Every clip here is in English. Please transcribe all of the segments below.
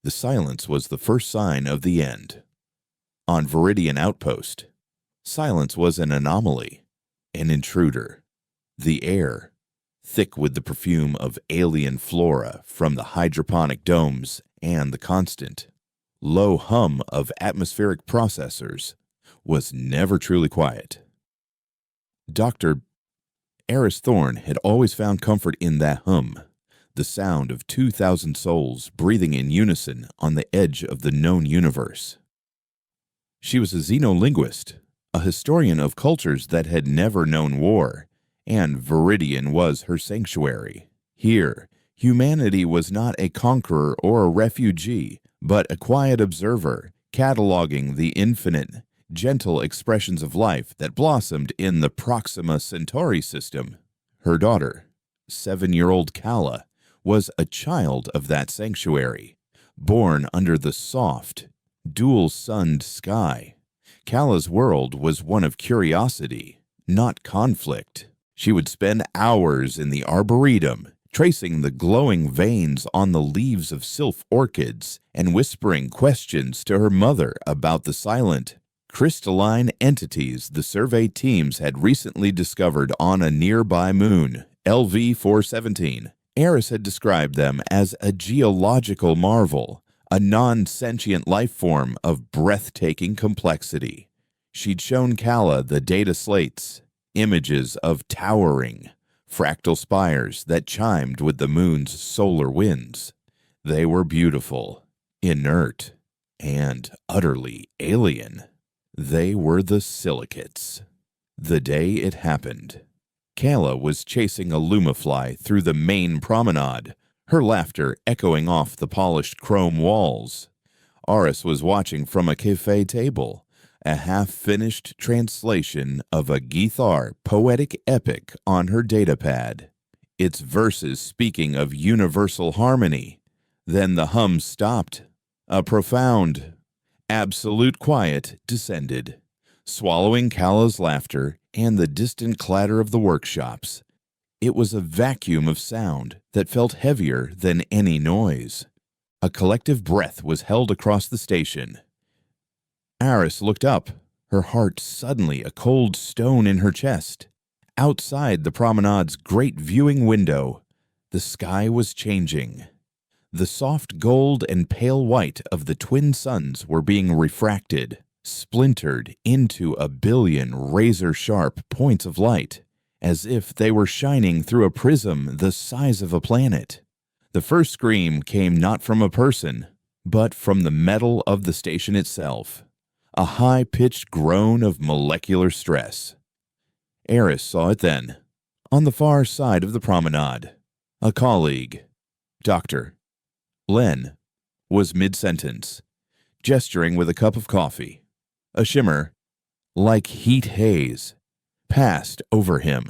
The silence was the first sign of the end. On Viridian Outpost, silence was an anomaly, an intruder. The air, thick with the perfume of alien flora from the hydroponic domes and the constant, low hum of atmospheric processors, was never truly quiet. Dr. Eris Thorne had always found comfort in that hum, the sound of 2,000 souls breathing in unison on the edge of the known universe. She was a xenolinguist, a historian of cultures that had never known war, and Viridian was her sanctuary. Here, humanity was not a conqueror or a refugee, but a quiet observer, cataloging the infinite, gentle expressions of life that blossomed in the Proxima Centauri system. Her daughter, 7-year-old Kala, was a child of that sanctuary, born under the soft, dual-sunned sky. Kala's world was one of curiosity, not conflict. She would spend hours in the arboretum, tracing the glowing veins on the leaves of sylph orchids and whispering questions to her mother about the silent, crystalline entities the survey teams had recently discovered on a nearby moon, LV-417. Eris had described them as a geological marvel, a non-sentient life form of breathtaking complexity. She'd shown Kala the data slates, images of towering, fractal spires that chimed with the moon's solar winds. They were beautiful, inert, and utterly alien. They were the silicates. The day it happened, Kala was chasing a lumafly through the main promenade, her laughter echoing off the polished chrome walls. Aris was watching from a cafe table, a half-finished translation of a Githar poetic epic on her datapad, its verses speaking of universal harmony. Then the hum stopped. A profound, absolute quiet descended, swallowing Kala's laughter and the distant clatter of the workshops. It was a vacuum of sound that felt heavier than any noise. A collective breath was held across the station. Aris looked up, her heart suddenly a cold stone in her chest. Outside the promenade's great viewing window, the sky was changing. The soft gold and pale white of the twin suns were being refracted, splintered into a billion razor-sharp points of light, as if they were shining through a prism the size of a planet. The first scream came not from a person, but from the metal of the station itself, a high-pitched groan of molecular stress. Eris saw it then, on the far side of the promenade. A colleague, Dr. Len, was mid-sentence, gesturing with a cup of coffee. A shimmer, like heat haze, passed over him.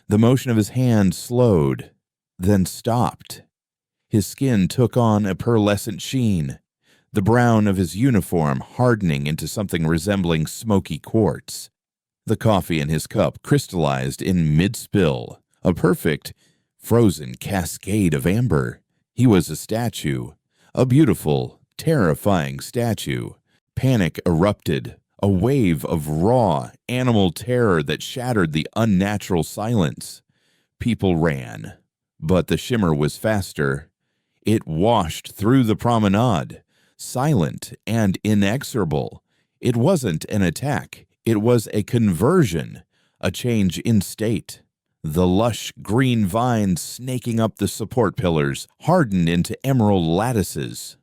The motion of his hand slowed, then stopped. His skin took on a pearlescent sheen, the brown of his uniform hardening into something resembling smoky quartz. The coffee in his cup crystallized in mid-spill, a perfect, frozen cascade of amber. He was a statue, a beautiful, terrifying statue. Panic erupted, a wave of raw, animal terror that shattered the unnatural silence. People ran, but the shimmer was faster. It washed through the promenade, silent and inexorable. It wasn't an attack. It was a conversion, a change in state. The lush green vines snaking up the support pillars hardened into emerald lattices.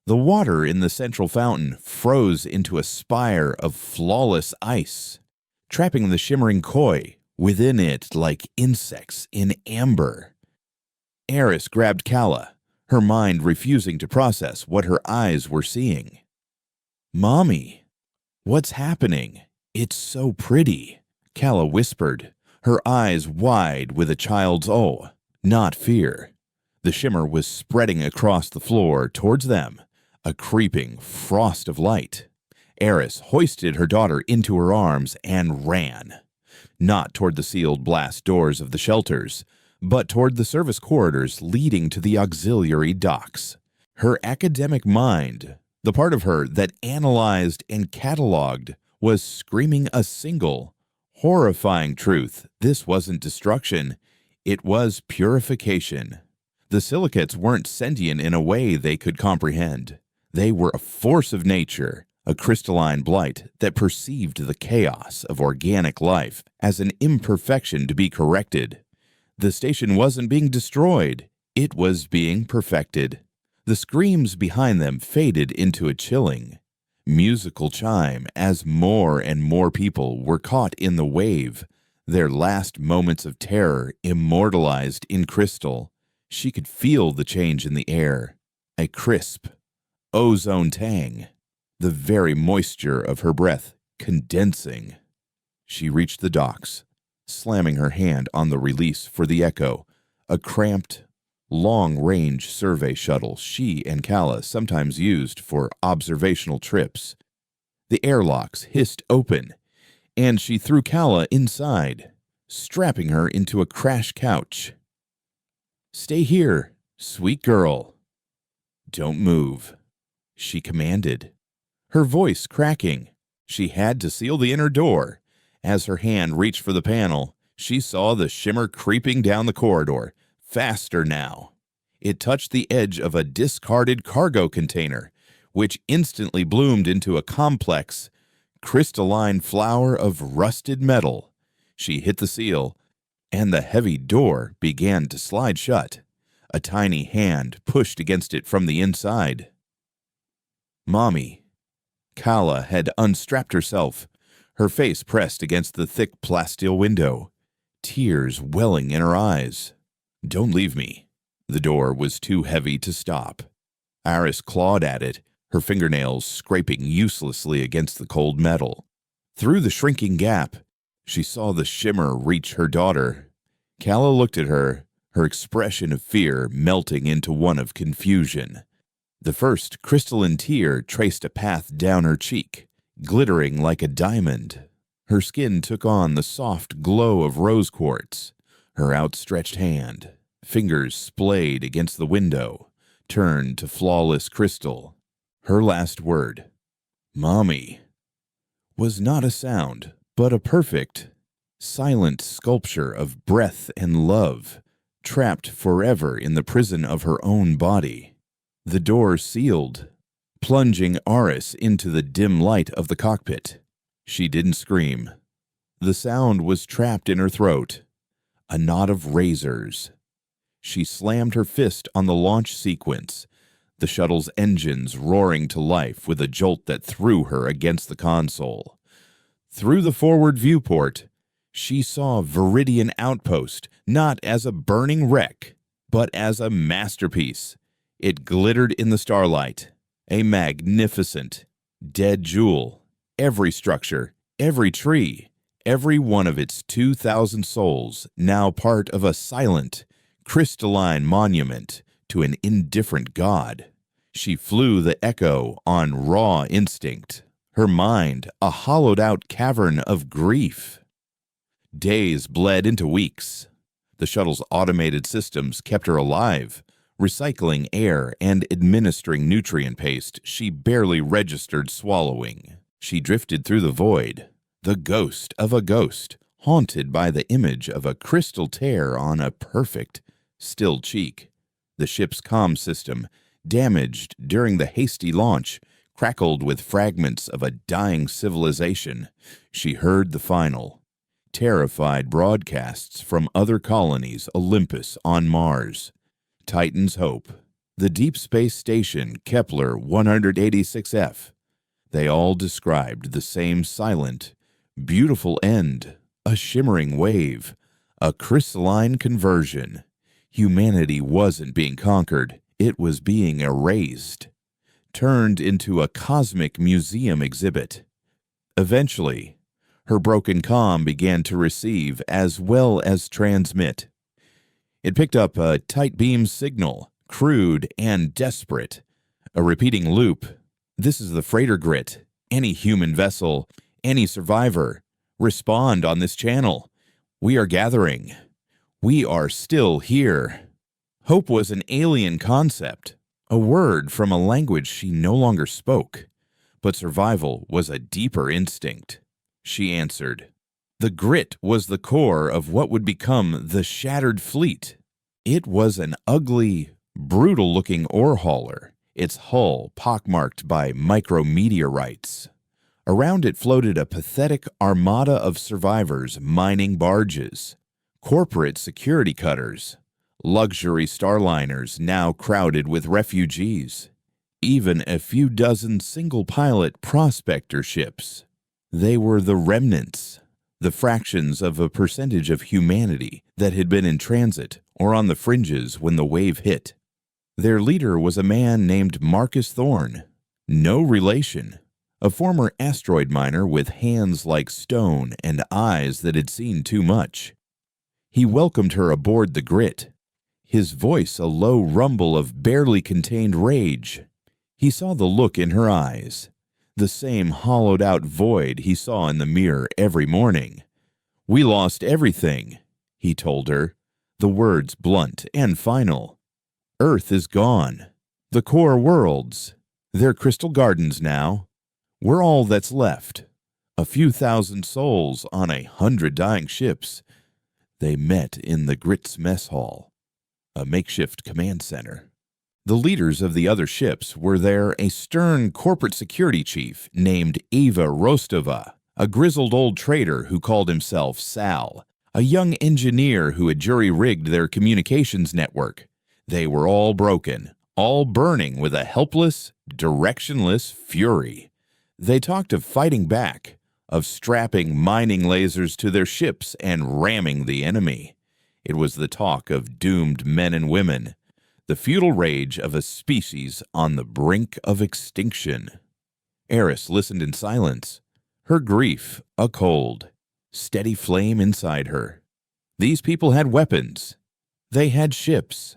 The water in the central fountain froze into a spire of flawless ice, trapping the shimmering koi within it like insects in amber. Eris grabbed Kala, her mind refusing to process what her eyes were seeing. "Mommy, what's happening? It's so pretty," Kala whispered, her eyes wide with a child's awe, not fear. The shimmer was spreading across the floor towards them, a creeping frost of light. Eris hoisted her daughter into her arms and ran, not toward the sealed blast doors of the shelters, but toward the service corridors leading to the auxiliary docks. Her academic mind, the part of her that analyzed and cataloged, was screaming a single, horrifying truth. This wasn't destruction. It was purification. The silicates weren't sentient in a way they could comprehend. They were a force of nature, a crystalline blight that perceived the chaos of organic life as an imperfection to be corrected. The station wasn't being destroyed. It was being perfected. The screams behind them faded into a chilling, musical chime as more and more people were caught in the wave, their last moments of terror immortalized in crystal. She could feel the change in the air, a crisp, ozone tang, the very moisture of her breath condensing. She reached the docks, slamming her hand on the release for the Echo, a cramped, long-range survey shuttle she and Kala sometimes used for observational trips. The airlocks hissed open, and she threw Kala inside, strapping her into a crash couch. "Stay here, sweet girl. Don't move," she commanded, her voice cracking. She had to seal the inner door. As her hand reached for the panel, she saw the shimmer creeping down the corridor, faster now. It touched the edge of a discarded cargo container, which instantly bloomed into a complex, crystalline flower of rusted metal. She hit the seal, and the heavy door began to slide shut. A tiny hand pushed against it from the inside. "Mommy." Kala had unstrapped herself, her face pressed against the thick plasteel window, tears welling in her eyes. "Don't leave me." The door was too heavy to stop. Iris clawed at it, her fingernails scraping uselessly against the cold metal. Through the shrinking gap, she saw the shimmer reach her daughter. Kala looked at her, her expression of fear melting into one of confusion. The first crystalline tear traced a path down her cheek, glittering like a diamond. Her skin took on the soft glow of rose quartz. Her outstretched hand, fingers splayed against the window, turned to flawless crystal. Her last word, "Mommy," was not a sound, but a perfect, silent sculpture of breath and love, trapped forever in the prison of her own body. The door sealed, plunging Aris into the dim light of the cockpit. She didn't scream. The sound was trapped in her throat, a knot of razors. She slammed her fist on the launch sequence, the shuttle's engines roaring to life with a jolt that threw her against the console. Through the forward viewport, she saw Viridian Outpost not as a burning wreck, but as a masterpiece. It glittered in the starlight, a magnificent, dead jewel. Every structure, every tree, every one of its 2,000 souls now part of a silent, crystalline monument to an indifferent god. She flew the Echo on raw instinct, her mind a hollowed-out cavern of grief. Days bled into weeks. The shuttle's automated systems kept her alive, recycling air and administering nutrient paste she barely registered swallowing. She drifted through the void, the ghost of a ghost, haunted by the image of a crystal tear on a perfect, still cheek. The ship's comm system, damaged during the hasty launch, crackled with fragments of a dying civilization. She heard the final, terrified broadcasts from other colonies, Olympus on Mars, Titan's Hope, the Deep Space Station Kepler 186F. They all described the same silent, beautiful end, a shimmering wave, a crystalline conversion. Humanity wasn't being conquered, it was being erased, turned into a cosmic museum exhibit. Eventually, her broken comm began to receive as well as transmit. It picked up a tight beam signal, crude and desperate, a repeating loop. "This is the freighter Grit. Any human vessel, any survivor, respond on this channel. We are gathering. We are still here." Hope was an alien concept, A word from a language she no longer spoke, but survival was a deeper instinct. She answered. The grit was the core of what would become the Shattered Fleet. It was an ugly, brutal-looking ore hauler, its hull pockmarked by micrometeorites. Around it floated a pathetic armada of survivors mining barges, corporate security cutters, luxury starliners now crowded with refugees, even a few dozen single-pilot prospector ships. They were the remnants, the fractions of a percentage of humanity that had been in transit or on the fringes when the wave hit. Their leader was a man named Marcus Thorne, no relation, a former asteroid miner with hands like stone and eyes that had seen too much. He welcomed her aboard the Grit, his voice a low rumble of barely contained rage. He saw the look in her eyes, the same hollowed-out void he saw in the mirror every morning. "We lost everything," he told her, the words blunt and final. "Earth is gone. The core worlds. They're crystal gardens now. We're all that's left. A few thousand souls on 100 dying ships." They met in the Grit's mess hall, a makeshift command center. The leaders of the other ships were there, a stern corporate security chief named Eva Rostova, a grizzled old trader who called himself Sal, a young engineer who had jury-rigged their communications network. They were all broken, all burning with a helpless, directionless fury. They talked of fighting back, of strapping mining lasers to their ships and ramming the enemy. It was the talk of doomed men and women, the futile rage of a species on the brink of extinction. Eris listened in silence, her grief a cold, steady flame inside her. These people had weapons. They had ships.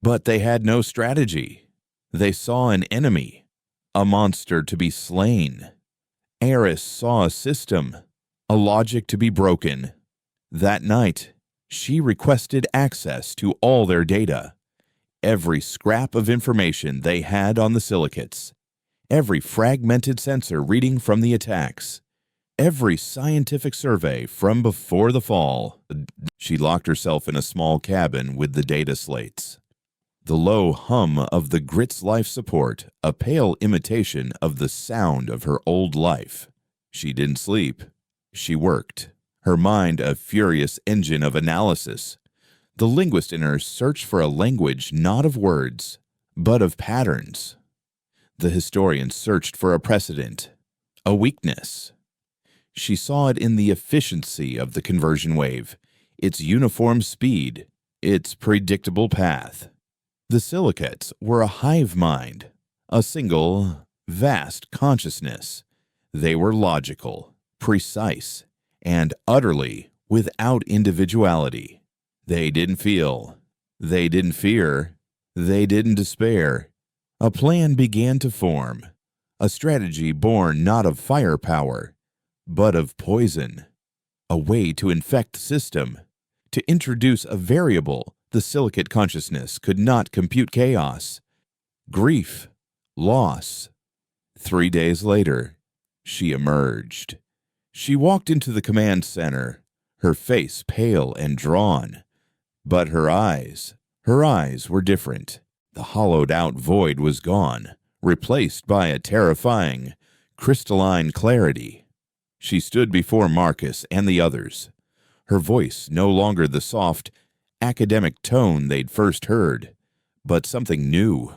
But they had no strategy. They saw an enemy, a monster to be slain. Eris saw a system, a logic to be broken. That night, she requested access to all their data, every scrap of information they had on the silicates, every fragmented sensor reading from the attacks, every scientific survey from before the fall. She locked herself in a small cabin with the data slates. The low hum of the Grit's life support, a pale imitation of the sound of her old life. She didn't sleep. She worked, her mind a furious engine of analysis. The linguist in her searched for a language not of words, but of patterns. The historian searched for a precedent, a weakness. She saw it in the efficiency of the conversion wave, its uniform speed, its predictable path. The silicates were a hive mind, a single, vast consciousness. They were logical, precise, and utterly without individuality. They didn't feel. They didn't fear. They didn't despair. A plan began to form, a strategy born not of firepower, but of poison, a way to infect the system, to introduce a variable the silicate consciousness could not compute: chaos, grief, loss. 3 days later, she emerged. She walked into the command center, her face pale and drawn. But her eyes were different. The hollowed-out void was gone, replaced by a terrifying, crystalline clarity. She stood before Marcus and the others, her voice no longer the soft, academic tone they'd first heard, but something new.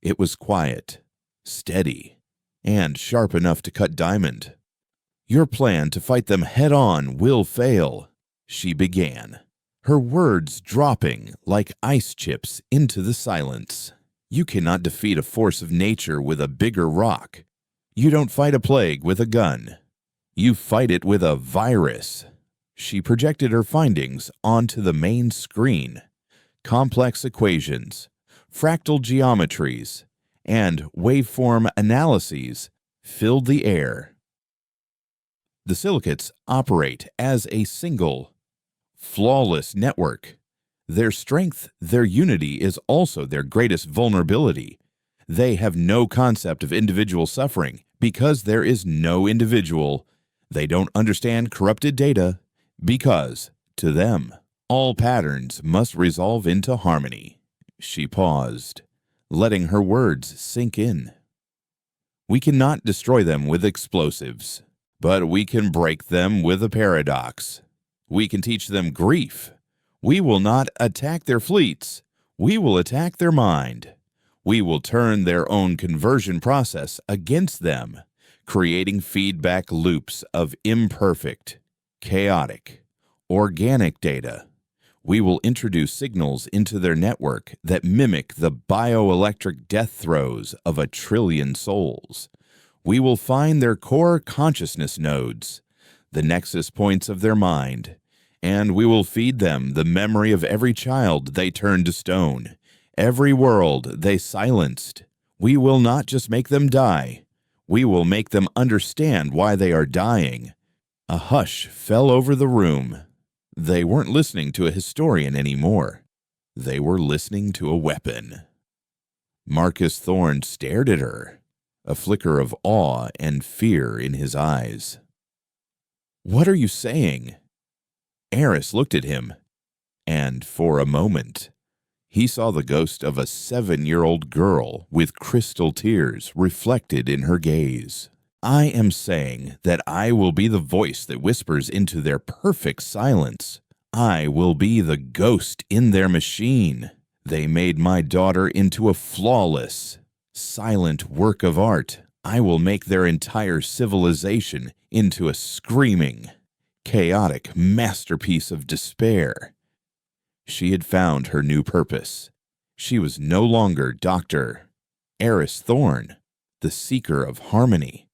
It was quiet, steady, and sharp enough to cut diamond. "Your plan to fight them head-on will fail," she began, her words dropping like ice chips into the silence. "You cannot defeat a force of nature with a bigger rock. You don't fight a plague with a gun. You fight it with a virus." She projected her findings onto the main screen. Complex equations, fractal geometries, and waveform analyses filled the air. The silicates operate as a single, flawless network. Their strength, their unity is also their greatest vulnerability. They have no concept of individual suffering because there is no individual. They don't understand corrupted data because, to them, all patterns must resolve into harmony. She paused, letting her words sink in. We cannot destroy them with explosives, but we can break them with a paradox. We can teach them grief. We will not attack their fleets. We will attack their mind. We will turn their own conversion process against them, creating feedback loops of imperfect, chaotic, organic data. We will introduce signals into their network that mimic the bioelectric death throes of 1 trillion souls. We will find their core consciousness nodes, the nexus points of their mind, and we will feed them the memory of every child they turned to stone, every world they silenced. We will not just make them die. We will make them understand why they are dying. A hush fell over the room. They weren't listening to a historian anymore. They were listening to a weapon. Marcus Thorne stared at her, a flicker of awe and fear in his eyes. "What are you saying?" Eris looked at him, and for a moment, he saw the ghost of a 7-year-old girl with crystal tears reflected in her gaze. "I am saying that I will be the voice that whispers into their perfect silence. I will be the ghost in their machine. They made my daughter into a flawless, silent work of art. I will make their entire civilization into a screaming, chaotic masterpiece of despair." She had found her new purpose. She was no longer Dr. Eris Thorne, the seeker of harmony.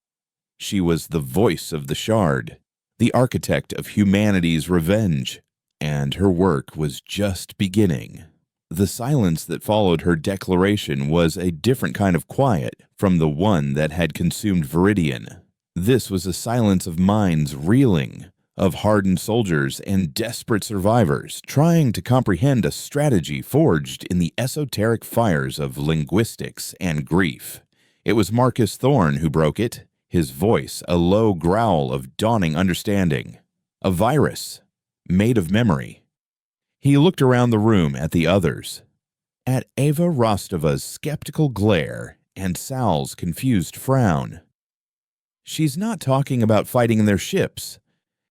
She was the voice of the Shard, the architect of humanity's revenge, and her work was just beginning. The silence that followed her declaration was a different kind of quiet from the one that had consumed Viridian. This was a silence of minds reeling, of hardened soldiers and desperate survivors trying to comprehend a strategy forged in the esoteric fires of linguistics and grief. It was Marcus Thorne who broke it, his voice a low growl of dawning understanding. A virus, made of memory. He looked around the room at the others, at Ava Rostova's skeptical glare and Sal's confused frown. "She's not talking about fighting their ships.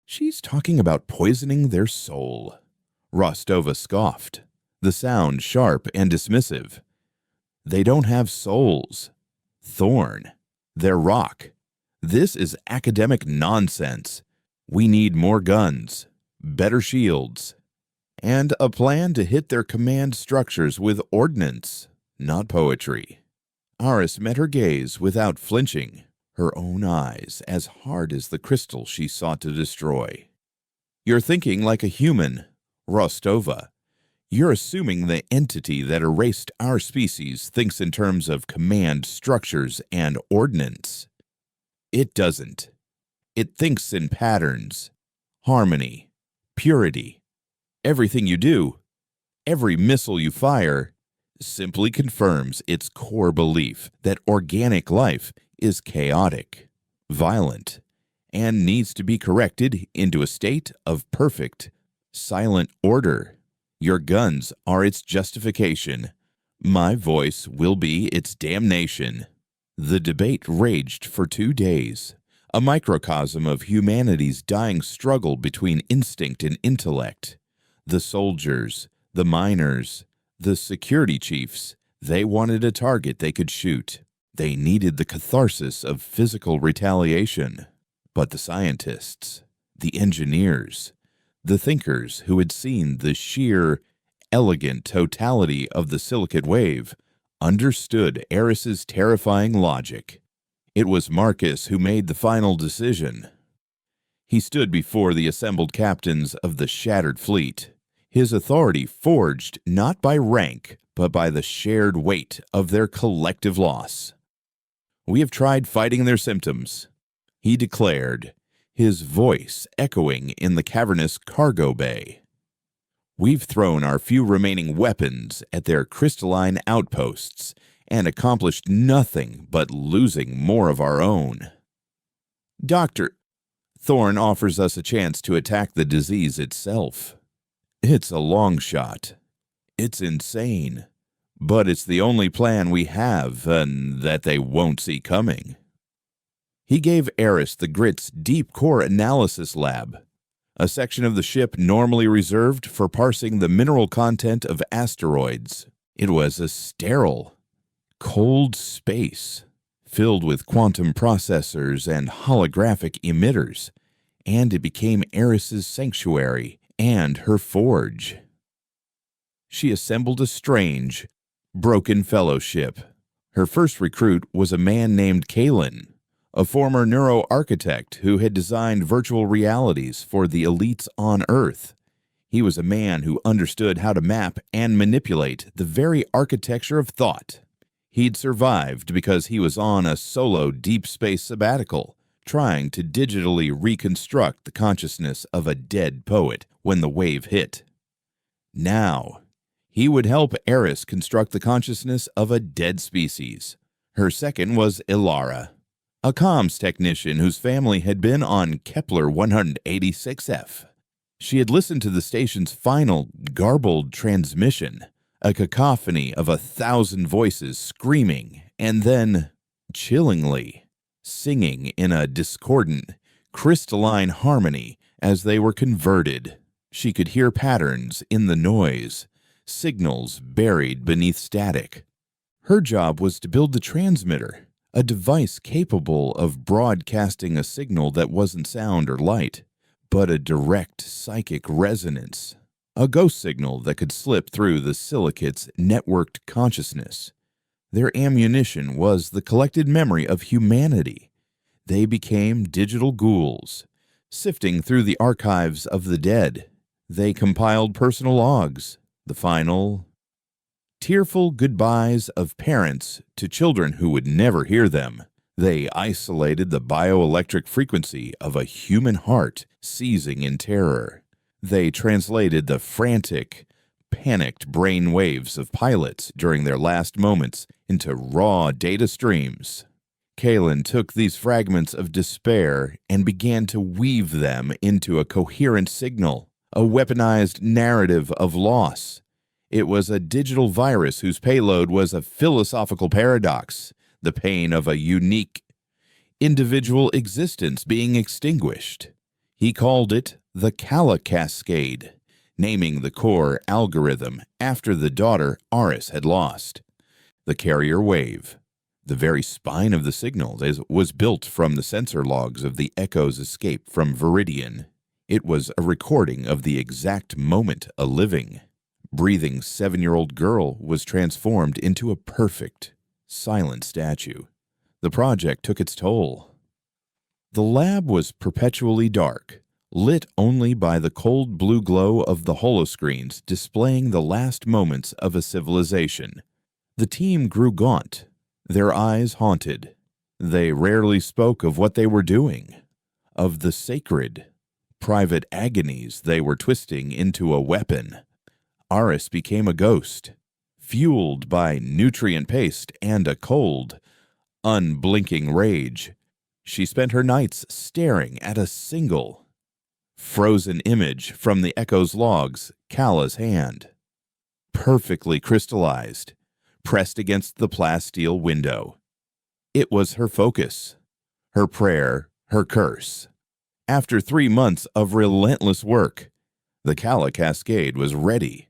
She's talking about poisoning their soul." Rostova scoffed, the sound sharp and dismissive. "They don't have souls. Thorne, they're rock. This is academic nonsense. We need more guns, better shields, and a plan to hit their command structures with ordnance, not poetry." Aris met her gaze without flinching, her own eyes as hard as the crystal she sought to destroy. "You're thinking like a human, Rostova. You're assuming the entity that erased our species thinks in terms of command structures and ordnance. It doesn't. It thinks in patterns, harmony, purity. Everything you do, every missile you fire, simply confirms its core belief that organic life is chaotic, violent, and needs to be corrected into a state of perfect, silent order. Your guns are its justification. My voice will be its damnation." The debate raged for 2 days, a microcosm of humanity's dying struggle between instinct and intellect. The soldiers, the miners, the security chiefs, they wanted a target they could shoot. They needed the catharsis of physical retaliation. But the scientists, the engineers, the thinkers who had seen the sheer, elegant totality of the silicate wave understood Eris's terrifying logic. It was Marcus who made the final decision. He stood before the assembled captains of the shattered fleet, his authority forged not by rank, but by the shared weight of their collective loss. "We have tried fighting their symptoms," he declared, his voice echoing in the cavernous cargo bay. "We've thrown our few remaining weapons at their crystalline outposts, and accomplished nothing but losing more of our own. Doctor, Thorne offers us a chance to attack the disease itself. It's a long shot. It's insane. But it's the only plan we have, and that they won't see coming. He gave Eris the Grit's Deep Core Analysis Lab, a section of the ship normally reserved for parsing the mineral content of asteroids. It was a sterile, cold space, filled with quantum processors and holographic emitters, and it became Eris's sanctuary and her forge. She assembled a strange, broken fellowship. Her first recruit was a man named Kalen, a former neuroarchitect who had designed virtual realities for the elites on Earth. He was a man who understood how to map and manipulate the very architecture of thought. He'd survived because he was on a solo deep space sabbatical, trying to digitally reconstruct the consciousness of a dead poet when the wave hit. Now, he would help Eris construct the consciousness of a dead species. Her second was Ilara, a comms technician whose family had been on Kepler 186F. She had listened to the station's final, garbled transmission, a cacophony of 1,000 voices screaming and then, chillingly, singing in a discordant, crystalline harmony as they were converted. She could hear patterns in the noise, signals buried beneath static. Her job was to build the transmitter, a device capable of broadcasting a signal that wasn't sound or light, but a direct psychic resonance, a ghost signal that could slip through the silicate's networked consciousness. Their ammunition was the collected memory of humanity. They became digital ghouls. Sifting through the archives of the dead, they compiled personal logs, the final, tearful goodbyes of parents to children who would never hear them. They isolated the bioelectric frequency of a human heart seizing in terror. They translated the frantic, panicked brain waves of pilots during their last moments into raw data streams. Kalen took these fragments of despair and began to weave them into a coherent signal, a weaponized narrative of loss. It was a digital virus whose payload was a philosophical paradox, the pain of a unique, individual existence being extinguished. He called it the Kala Cascade, naming the core algorithm after the daughter Aris had lost. The carrier wave, the very spine of the signal, was built from the sensor logs of the Echo's escape from Viridian. It was a recording of the exact moment a living, breathing 7-year-old girl was transformed into a perfect, silent statue. The project took its toll. The lab was perpetually dark, lit only by the cold blue glow of the holoscreens displaying the last moments of a civilization. The team grew gaunt, their eyes haunted. They rarely spoke of what they were doing, of the sacred, private agonies they were twisting into a weapon. Aris became a ghost, fueled by nutrient paste and a cold, unblinking rage. She spent her nights staring at a single, frozen image from the Echo's logs, Kala's hand, perfectly crystallized, pressed against the plasteel window. It was her focus, her prayer, her curse. After 3 months of relentless work, the Kala Cascade was ready.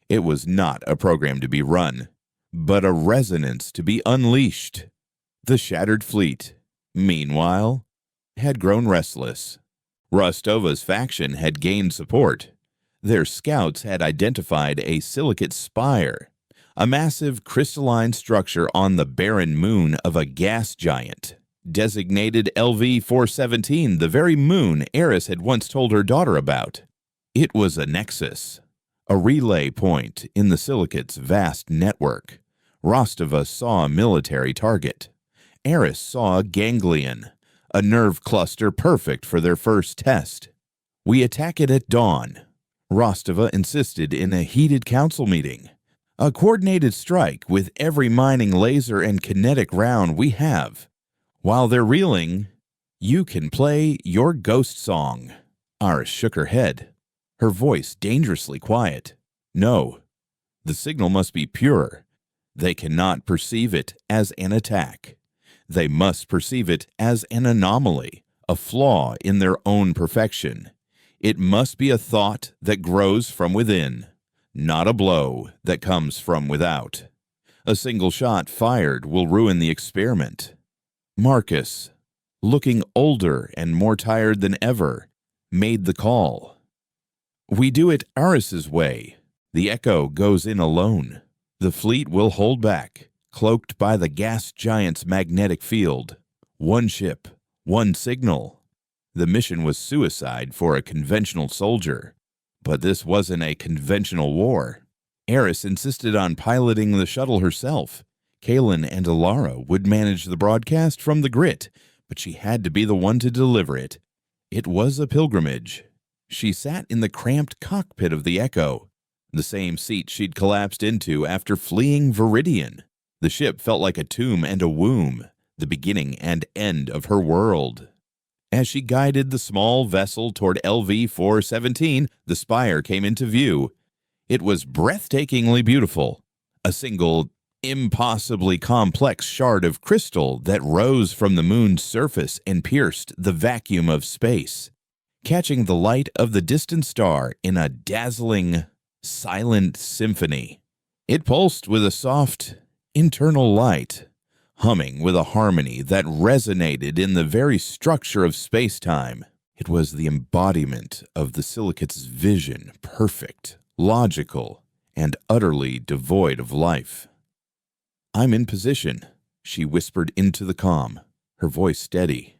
It was not a program to be run, but a resonance to be unleashed. The shattered fleet, meanwhile, had grown restless. Rostova's faction had gained support. Their scouts had identified a silicate spire, a massive crystalline structure on the barren moon of a gas giant, designated LV-417, the very moon Eris had once told her daughter about. It was a nexus, a relay point in the silicate's vast network. Rostova saw a military target. Eris saw a ganglion, a nerve cluster perfect for their first test. "We attack it at dawn," Rostova insisted in a heated council meeting. A coordinated strike with every mining laser and kinetic round we have. While they're reeling, you can play your ghost song." Aris shook her head, her voice dangerously quiet. "No, the signal must be pure. They cannot perceive it as an attack. They must perceive it as an anomaly, a flaw in their own perfection. It must be a thought that grows from within, not a blow that comes from without. A single shot fired will ruin the experiment." Marcus, looking older and more tired than ever, made the call. "We do it Aris's way. The Echo goes in alone. The fleet will hold back, cloaked by the gas giant's magnetic field. One ship, one signal." The mission was suicide for a conventional soldier, but this wasn't a conventional war. Aris insisted on piloting the shuttle herself. Kaylin and Alara would manage the broadcast from the Grit, but she had to be the one to deliver it. It was a pilgrimage. She sat in the cramped cockpit of the Echo, the same seat she'd collapsed into after fleeing Viridian. The ship felt like a tomb and a womb, the beginning and end of her world. As she guided the small vessel toward LV-417, the Spire came into view. It was breathtakingly beautiful, a single, impossibly complex shard of crystal that rose from the moon's surface and pierced the vacuum of space, catching the light of the distant star in a dazzling, silent symphony. It pulsed with a soft, internal light, humming with a harmony that resonated in the very structure of space-time. It was the embodiment of the silicate's vision, perfect, logical, and utterly devoid of life. "I'm in position," she whispered into the comm, her voice steady.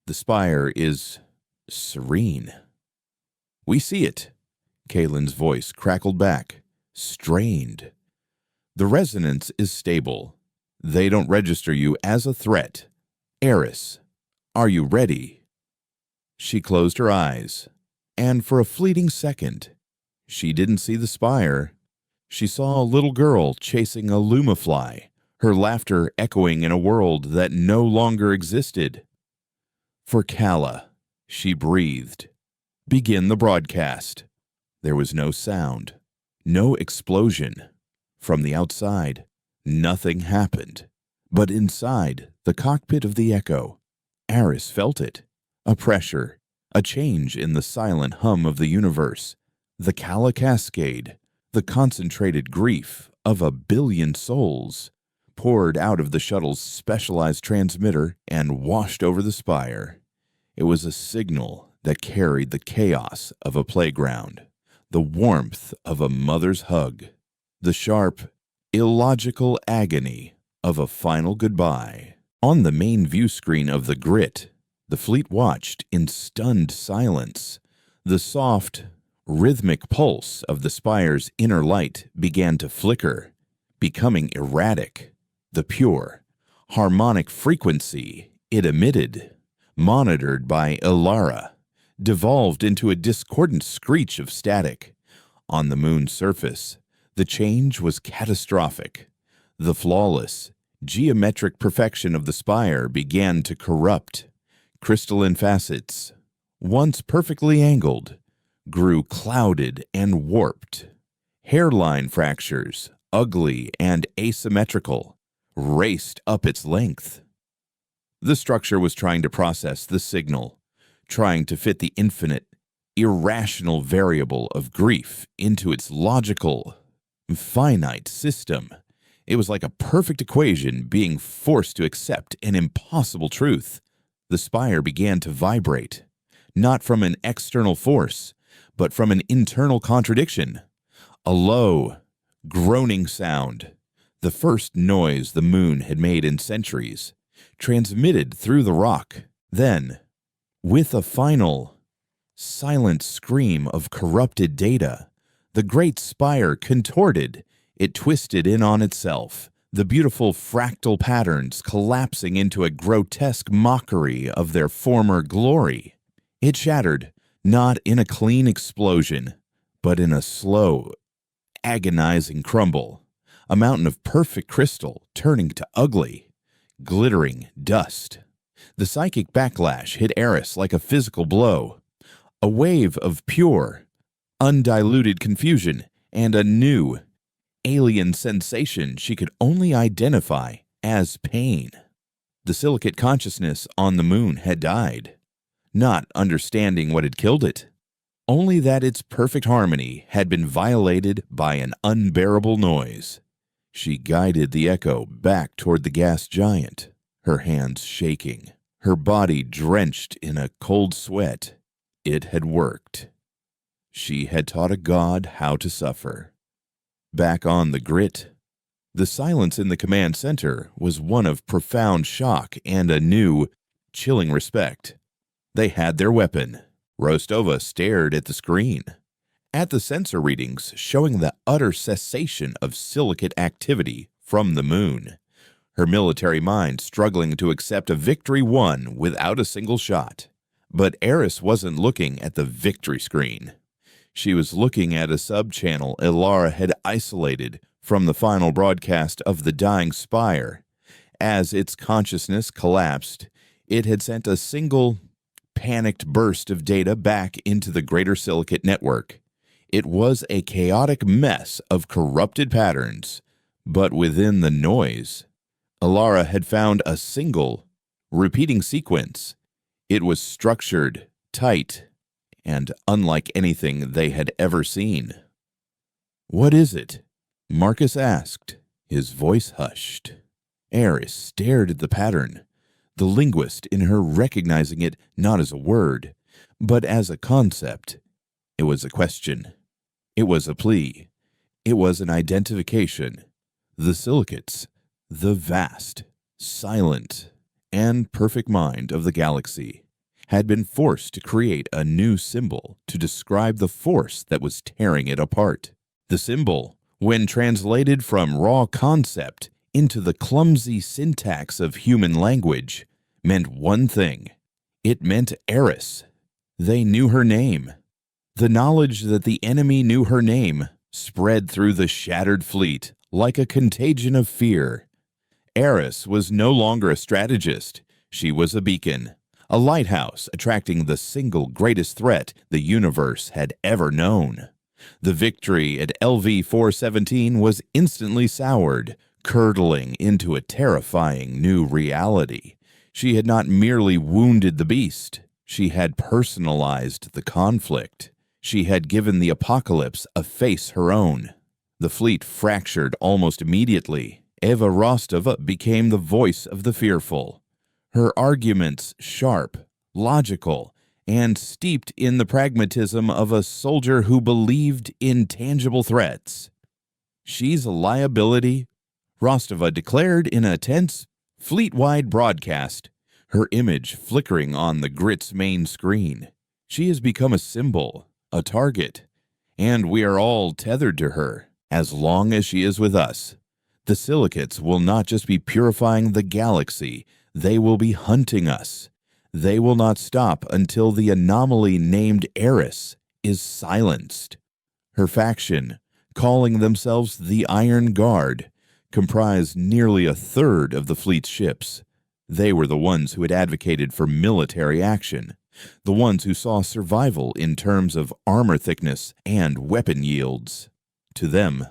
"The Spire is serene." "We see it," Kaylin's voice crackled back, strained. "The resonance is stable. They don't register you as a threat. Aris, are you ready?" She closed her eyes, and for a fleeting second, she didn't see the Spire. She saw a little girl chasing a lumafly, her laughter echoing in a world that no longer existed. "For Kala," she breathed. "Begin the broadcast." There was no sound, no explosion. From the outside, nothing happened. But inside the cockpit of the Echo, Aris felt it. A pressure, a change in the silent hum of the universe, the Kala cascade, the concentrated grief of a billion souls, poured out of the shuttle's specialized transmitter and washed over the Spire. It was a signal that carried the chaos of a playground, the warmth of a mother's hug, the sharp, illogical agony of a final goodbye. On the main view screen of the Grit, the fleet watched in stunned silence. The soft, rhythmic pulse of the Spire's inner light began to flicker, becoming erratic. The pure, harmonic frequency it emitted, monitored by Alara, devolved into a discordant screech of static. On the moon's surface, the change was catastrophic. The flawless, geometric perfection of the Spire began to corrupt. Crystalline facets, once perfectly angled, grew clouded and warped. Hairline fractures, ugly and asymmetrical, raced up its length. The structure was trying to process the signal, trying to fit the infinite, irrational variable of grief into its logical, finite system. It was like a perfect equation being forced to accept an impossible truth. The Spire began to vibrate, not from an external force, but from an internal contradiction. A low, groaning sound, the first noise the moon had made in centuries, transmitted through the rock. Then, with a final, silent scream of corrupted data, the great Spire contorted. It twisted in on itself, the beautiful fractal patterns collapsing into a grotesque mockery of their former glory. It shattered, not in a clean explosion, but in a slow, agonizing crumble, a mountain of perfect crystal turning to ugly, glittering dust. The psychic backlash hit Eris like a physical blow, a wave of pure, undiluted confusion and a new, alien sensation she could only identify as pain. The silicate consciousness on the moon had died, not understanding what had killed it, only that its perfect harmony had been violated by an unbearable noise. She guided the echo back toward the gas giant, her hands shaking, her body drenched in a cold sweat. It had worked. She had taught a god how to suffer. Back on the grit, the silence in the command center was one of profound shock and a new, chilling respect. They had their weapon. Rostova stared at the screen, at the sensor readings showing the utter cessation of silicate activity from the moon, her military mind struggling to accept a victory won without a single shot. But Eris wasn't looking at the victory screen. She was looking at a sub-channel Ilara had isolated from the final broadcast of the dying Spire. As its consciousness collapsed, it had sent a single, panicked burst of data back into the greater silicate network. It was a chaotic mess of corrupted patterns, but within the noise, Ilara had found a single, repeating sequence. It was structured, tight, and unlike anything they had ever seen. "What is it?" Marcus asked, his voice hushed. Eris stared at the pattern, the linguist in her recognizing it not as a word, but as a concept. It was a question. It was a plea. It was an identification. The silicates, the vast, silent, and perfect mind of the galaxy, had been forced to create a new symbol to describe the force that was tearing it apart. The symbol, when translated from raw concept into the clumsy syntax of human language, meant one thing. It meant Eris. They knew her name. The knowledge that the enemy knew her name spread through the shattered fleet like a contagion of fear. Eris was no longer a strategist. She was a beacon, a lighthouse attracting the single greatest threat the universe had ever known. The victory at LV-417 was instantly soured, curdling into a terrifying new reality. She had not merely wounded the beast. She had personalized the conflict. She had given the apocalypse a face her own. The fleet fractured almost immediately. Eva Rostova became the voice of the fearful. Her arguments sharp, logical, and steeped in the pragmatism of a soldier who believed in tangible threats. "She's a liability," Rostova declared in a tense, fleet-wide broadcast, her image flickering on the grit's main screen. "She has become a symbol, a target, and we are all tethered to her. As long as she is with us, the silicates will not just be purifying the galaxy, they will be hunting us. They will not stop until the anomaly named Eris is silenced." Her faction, calling themselves the Iron Guard, comprised nearly a third of the fleet's ships. They were the ones who had advocated for military action, the ones who saw survival in terms of armor thickness and weapon yields. To them,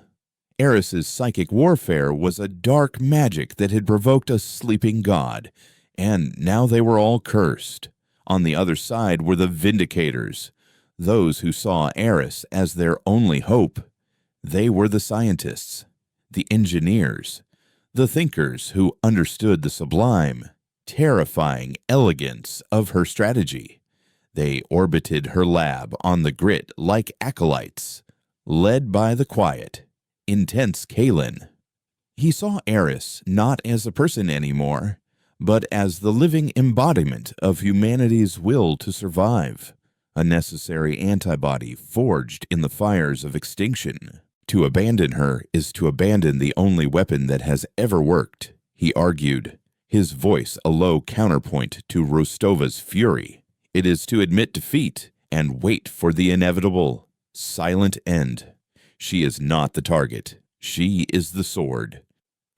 Eris's psychic warfare was a dark magic that had provoked a sleeping god, and now they were all cursed. On the other side were the Vindicators, those who saw Eris as their only hope. They were the scientists, the engineers, the thinkers who understood the sublime, terrifying elegance of her strategy. They orbited her lab on the grit like acolytes, led by the quiet, intense Kalen. He saw Eris not as a person anymore, but as the living embodiment of humanity's will to survive, a necessary antibody forged in the fires of extinction. To abandon her is to abandon the only weapon that has ever worked, he argued, his voice a low counterpoint to Rostova's fury. It is to admit defeat and wait for the inevitable, silent end. She is not the target. She is the sword.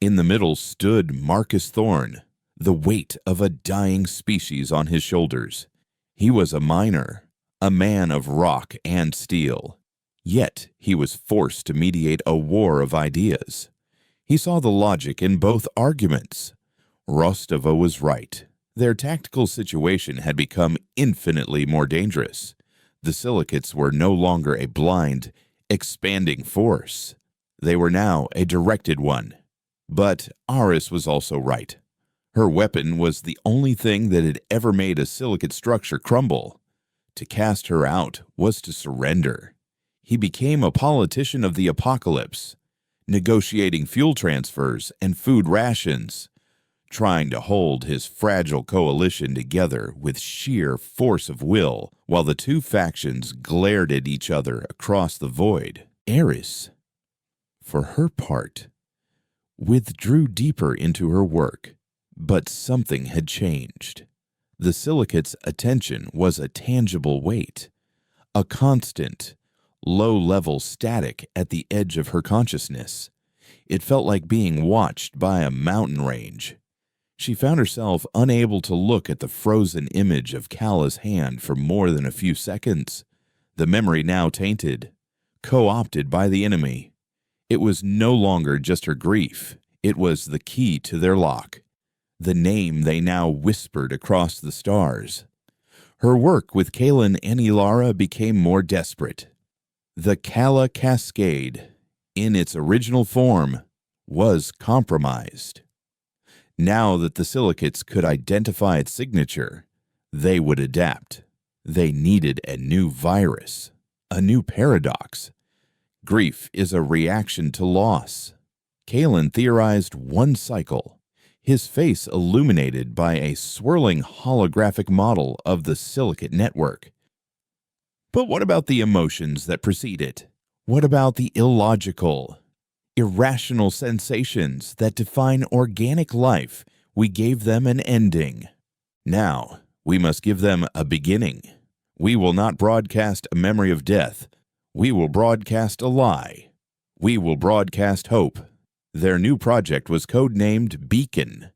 In the middle stood Marcus Thorne, the weight of a dying species on his shoulders. He was a miner, a man of rock and steel. Yet he was forced to mediate a war of ideas. He saw the logic in both arguments. Rostova was right. Their tactical situation had become infinitely more dangerous. The silicates were no longer a blind, expanding force. They were now a directed one. But Aris was also right. Her weapon was the only thing that had ever made a silicate structure crumble. To cast her out was to surrender. He became a politician of the apocalypse, negotiating fuel transfers and food rations, trying to hold his fragile coalition together with sheer force of will while the two factions glared at each other across the void. Eris, for her part, withdrew deeper into her work, but something had changed. The silicate's attention was a tangible weight, a constant, low-level static at the edge of her consciousness. It felt like being watched by a mountain range. She found herself unable to look at the frozen image of Kala's hand for more than a few seconds, the memory now tainted, co-opted by the enemy. It was no longer just her grief. It was the key to their lock, the name they now whispered across the stars. Her work with Kalen and Ilara became more desperate. The Kala Cascade, in its original form, was compromised. Now that the silicates could identify its signature, they would adapt. They needed a new virus, a new paradox. Grief is a reaction to loss. Kalen theorized one cycle, his face illuminated by a swirling holographic model of the silicate network. But what about the emotions that precede it? What about the illogical, irrational sensations that define organic life? We gave them an ending. Now, we must give them a beginning. We will not broadcast a memory of death. We will broadcast a lie. We will broadcast hope. Their new project was codenamed Beacon.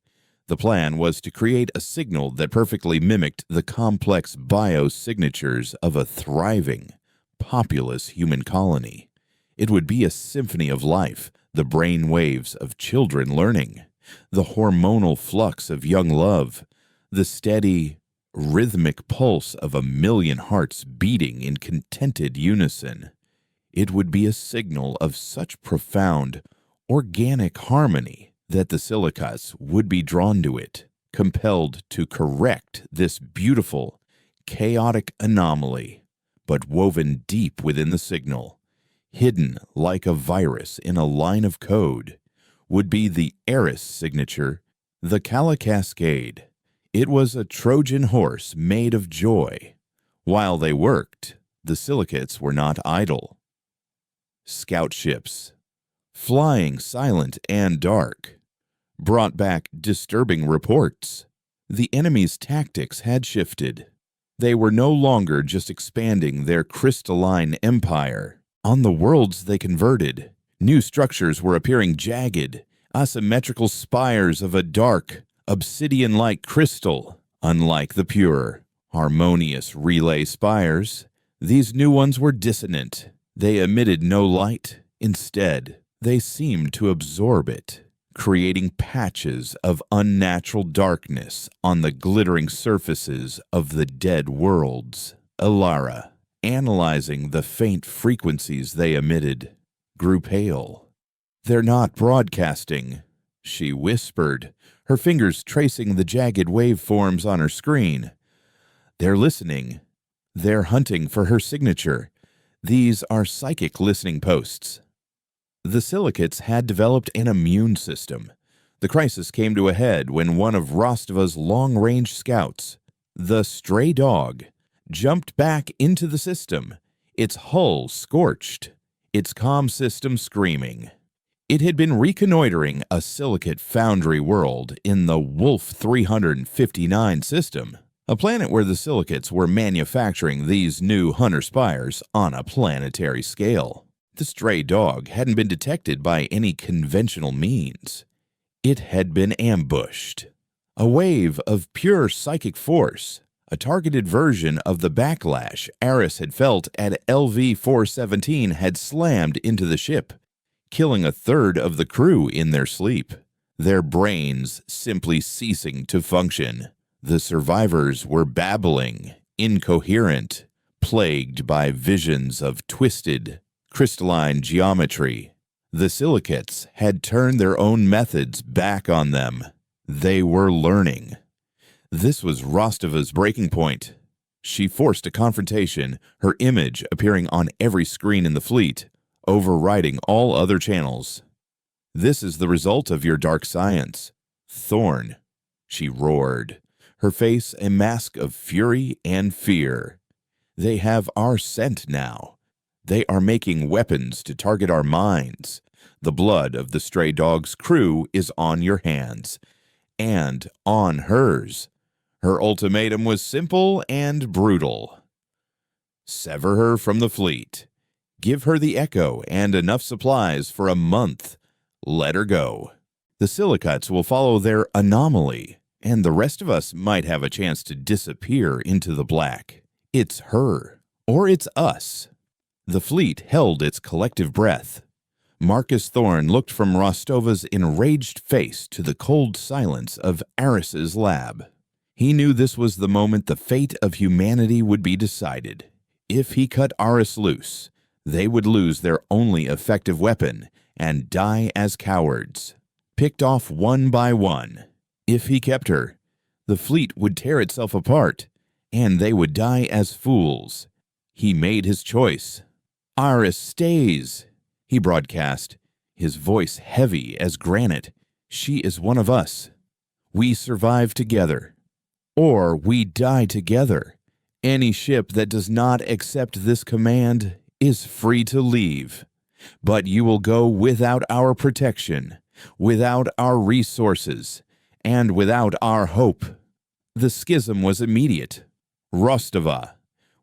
The plan was to create a signal that perfectly mimicked the complex biosignatures of a thriving, populous human colony. It would be a symphony of life, the brain waves of children learning, the hormonal flux of young love, the steady, rhythmic pulse of 1,000,000 hearts beating in contented unison. It would be a signal of such profound, organic harmony that the silicates would be drawn to it, compelled to correct this beautiful, chaotic anomaly, but woven deep within the signal, hidden like a virus in a line of code, would be the Eris signature, the Kala Cascade. It was a Trojan horse made of joy. While they worked, the silicates were not idle. Scout ships, flying silent and dark, brought back disturbing reports. The enemy's tactics had shifted. They were no longer just expanding their crystalline empire. On the worlds they converted, new structures were appearing jagged, asymmetrical spires of a dark, obsidian-like crystal. Unlike the pure, harmonious relay spires, these new ones were dissonant. They emitted no light. Instead, they seemed to absorb it, creating patches of unnatural darkness on the glittering surfaces of the dead worlds. Ilara, analyzing the faint frequencies they emitted, grew pale. "They're not broadcasting," she whispered, her fingers tracing the jagged waveforms on her screen. "They're listening. They're hunting for her signature. These are psychic listening posts." The silicates had developed an immune system. The crisis came to a head when one of Rostova's long-range scouts, the stray dog, jumped back into the system, its hull scorched, its comm system screaming. It had been reconnoitering a silicate foundry world in the Wolf 359 system, a planet where the silicates were manufacturing these new hunter spires on a planetary scale. The stray dog hadn't been detected by any conventional means. It had been ambushed. A wave of pure psychic force, a targeted version of the backlash Aris had felt at LV-417, had slammed into the ship, killing a third of the crew in their sleep, their brains simply ceasing to function. The survivors were babbling, incoherent, plagued by visions of twisted, crystalline geometry. The silicates had turned their own methods back on them. They were learning. This was Rostova's breaking point. She forced a confrontation, her image appearing on every screen in the fleet, overriding all other channels. "This is the result of your dark science, Thorn," she roared, her face a mask of fury and fear. "They have our scent now. They are making weapons to target our minds. The blood of the stray dog's crew is on your hands, and on hers." Her ultimatum was simple and brutal. Sever her from the fleet. Give her the Echo and enough supplies for a month. Let her go. The silicates will follow their anomaly, and the rest of us might have a chance to disappear into the black. It's her, or it's us. The fleet held its collective breath. Marcus Thorne looked from Rostova's enraged face to the cold silence of Aris's lab. He knew this was the moment the fate of humanity would be decided. If he cut Aris loose, they would lose their only effective weapon and die as cowards, picked off one by one. If he kept her, the fleet would tear itself apart, and they would die as fools. He made his choice. "Aris stays," he broadcast, his voice heavy as granite. "She is one of us. We survive together, or we die together. Any ship that does not accept this command is free to leave. But you will go without our protection, without our resources, and without our hope." The schism was immediate. Rostova,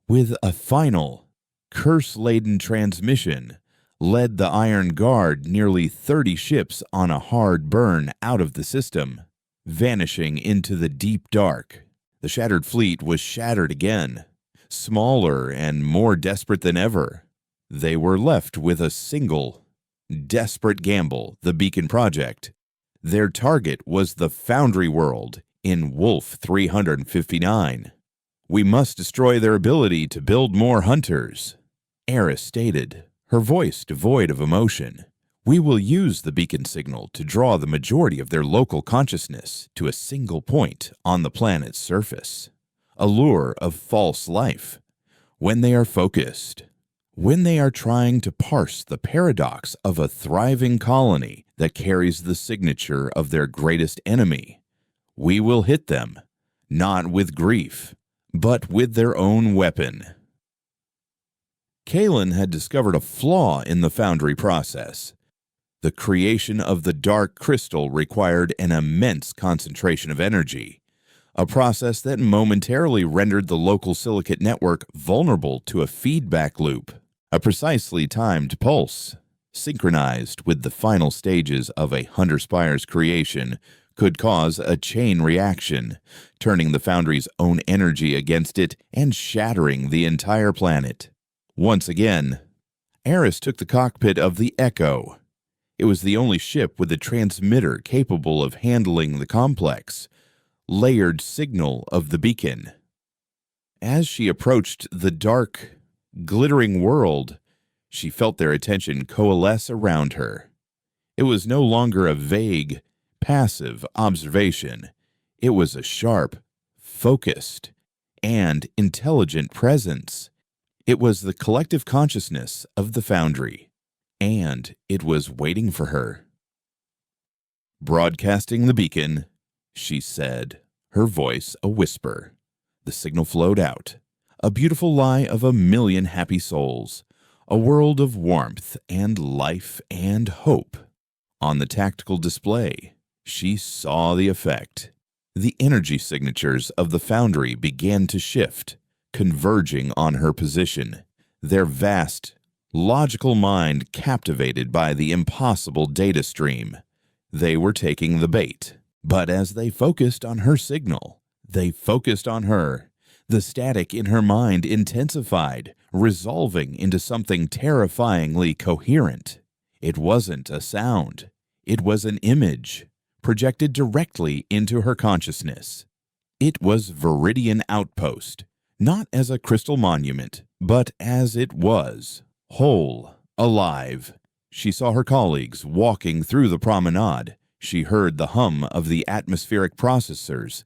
with a final, curse-laden transmission, led the Iron Guard nearly 30 ships on a hard burn out of the system, vanishing into the deep dark. The shattered fleet was shattered again, smaller and more desperate than ever. They were left with a single, desperate gamble, the Beacon Project. Their target was the Foundry world in Wolf 359. "We must destroy their ability to build more hunters," Aris stated, her voice devoid of emotion. "We will use the beacon signal to draw the majority of their local consciousness to a single point on the planet's surface. A lure of false life. When they are focused, when they are trying to parse the paradox of a thriving colony that carries the signature of their greatest enemy, we will hit them, not with grief, but with their own weapon." Kalen had discovered a flaw in the foundry process. The creation of the dark crystal required an immense concentration of energy, a process that momentarily rendered the local silicate network vulnerable to a feedback loop. A precisely timed pulse, synchronized with the final stages of a Hunter Spire's creation, could cause a chain reaction, turning the Foundry's own energy against it and shattering the entire planet. Once again, Aris took the cockpit of the Echo. It was the only ship with a transmitter capable of handling the complex, layered signal of the beacon. As she approached the dark, glittering world, she felt their attention coalesce around her. It was no longer a vague, passive observation. It was a sharp, focused, and intelligent presence. It was the collective consciousness of the Foundry, and it was waiting for her. "Broadcasting the beacon," she said, her voice a whisper. The signal flowed out, a beautiful lie of a million happy souls, a world of warmth and life and hope. On the tactical display, she saw the effect. The energy signatures of the Foundry began to shift, converging on her position, their vast, logical mind captivated by the impossible data stream. They were taking the bait. But as they focused on her signal, they focused on her. The static in her mind intensified, resolving into something terrifyingly coherent. It wasn't a sound. It was an image, projected directly into her consciousness. It was Viridian Outpost, not as a crystal monument, but as it was, whole, alive. She saw her colleagues walking through the promenade. She heard the hum of the atmospheric processors,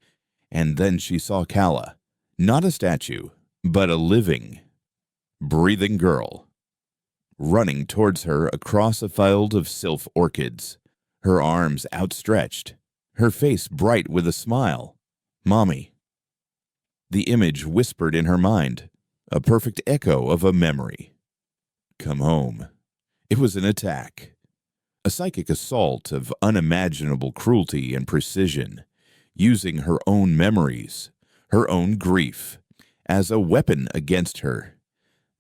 and then she saw Kala, not a statue, but a living, breathing girl, running towards her across a field of sylph orchids, her arms outstretched, her face bright with a smile. "Mommy." The image whispered in her mind, a perfect echo of a memory. "Come home." It was an attack, a psychic assault of unimaginable cruelty and precision, using her own memories, her own grief, as a weapon against her.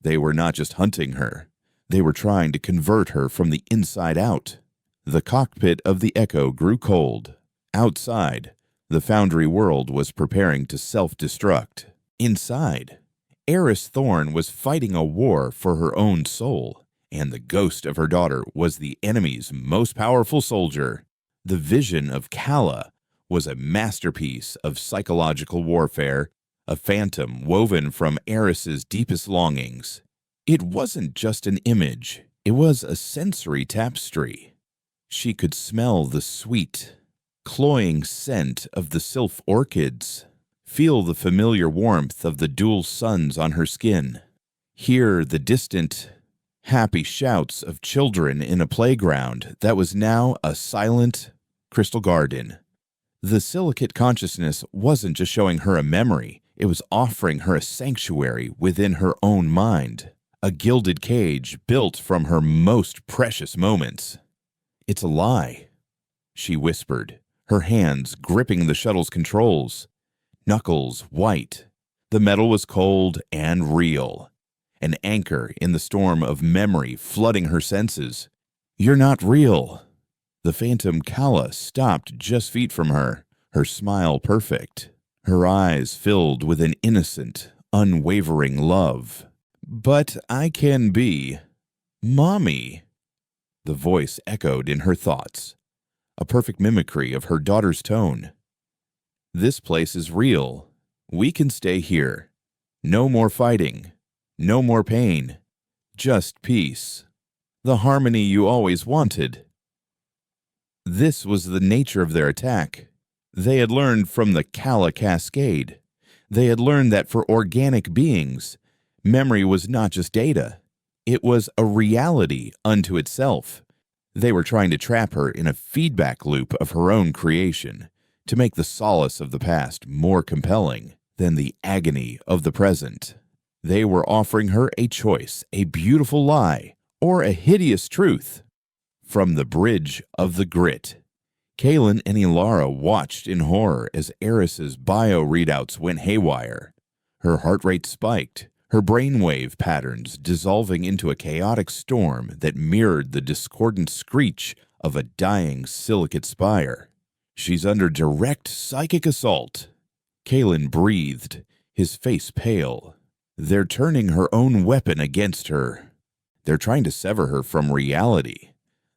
They were not just hunting her, they were trying to convert her from the inside out. The cockpit of the Echo grew cold. Outside, the Foundry world was preparing to self-destruct. Inside, Eris Thorn was fighting a war for her own soul, and the ghost of her daughter was the enemy's most powerful soldier. The vision of Kala was a masterpiece of psychological warfare, a phantom woven from Eris's deepest longings. It wasn't just an image, it was a sensory tapestry. She could smell the sweet, cloying scent of the sylph orchids, feel the familiar warmth of the dual suns on her skin, hear the distant, happy shouts of children in a playground that was now a silent crystal garden. The silicate consciousness wasn't just showing her a memory, it was offering her a sanctuary within her own mind, a gilded cage built from her most precious moments. "It's a lie," she whispered, her hands gripping the shuttle's controls, knuckles white. The metal was cold and real, an anchor in the storm of memory flooding her senses. "You're not real." The phantom Kala stopped just feet from her, her smile perfect, her eyes filled with an innocent, unwavering love. "But I can be. Mommy." The voice echoed in her thoughts, a perfect mimicry of her daughter's tone. "This place is real. We can stay here. No more fighting. No more pain. Just peace. The harmony you always wanted." This was the nature of their attack. They had learned from the Kala Cascade. They had learned that for organic beings, memory was not just data. It was a reality unto itself. They were trying to trap her in a feedback loop of her own creation, to make the solace of the past more compelling than the agony of the present. They were offering her a choice, a beautiful lie, or a hideous truth. From the bridge of the grit, Kaylin and Ilara watched in horror as Eris's bio readouts went haywire. Her heart rate spiked, her brainwave patterns dissolving into a chaotic storm that mirrored the discordant screech of a dying silicate spire. "She's under direct psychic assault." Kaylin breathed, his face pale. "They're turning her own weapon against her. They're trying to sever her from reality.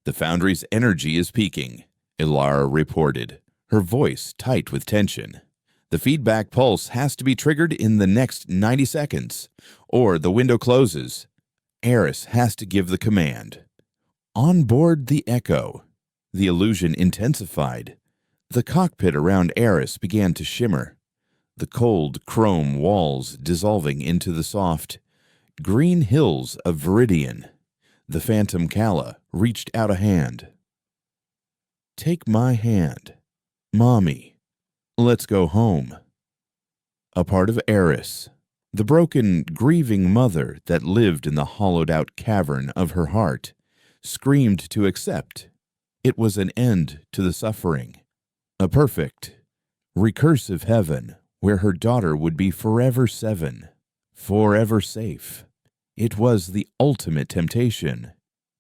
The Foundry's energy is peaking," Ilara reported, her voice tight with tension. "The feedback pulse has to be triggered in the next 90 seconds, or the window closes. Eris has to give the command." On board the Echo, the illusion intensified. The cockpit around Eris began to shimmer, the cold chrome walls dissolving into the soft, green hills of Viridian. The phantom Kala reached out a hand. "Take my hand, Mommy. Let's go home." A part of Eris, the broken, grieving mother that lived in the hollowed-out cavern of her heart, screamed to accept. It was an end to the suffering, a perfect, recursive heaven where her daughter would be forever 7, forever safe. It was the ultimate temptation.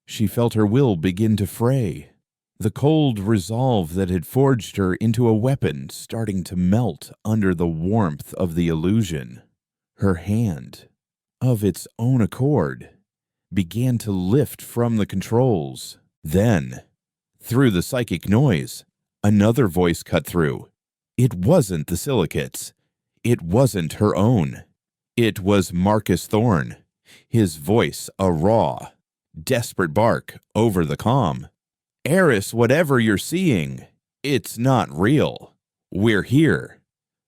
She felt her will begin to fray, the cold resolve that had forged her into a weapon starting to melt under the warmth of the illusion. Her hand, of its own accord, began to lift from the controls. Then, through the psychic noise, another voice cut through. It wasn't the silicates. It wasn't her own. It was Marcus Thorne, his voice a raw, desperate bark over the comm. Eris, whatever you're seeing, it's not real. We're here.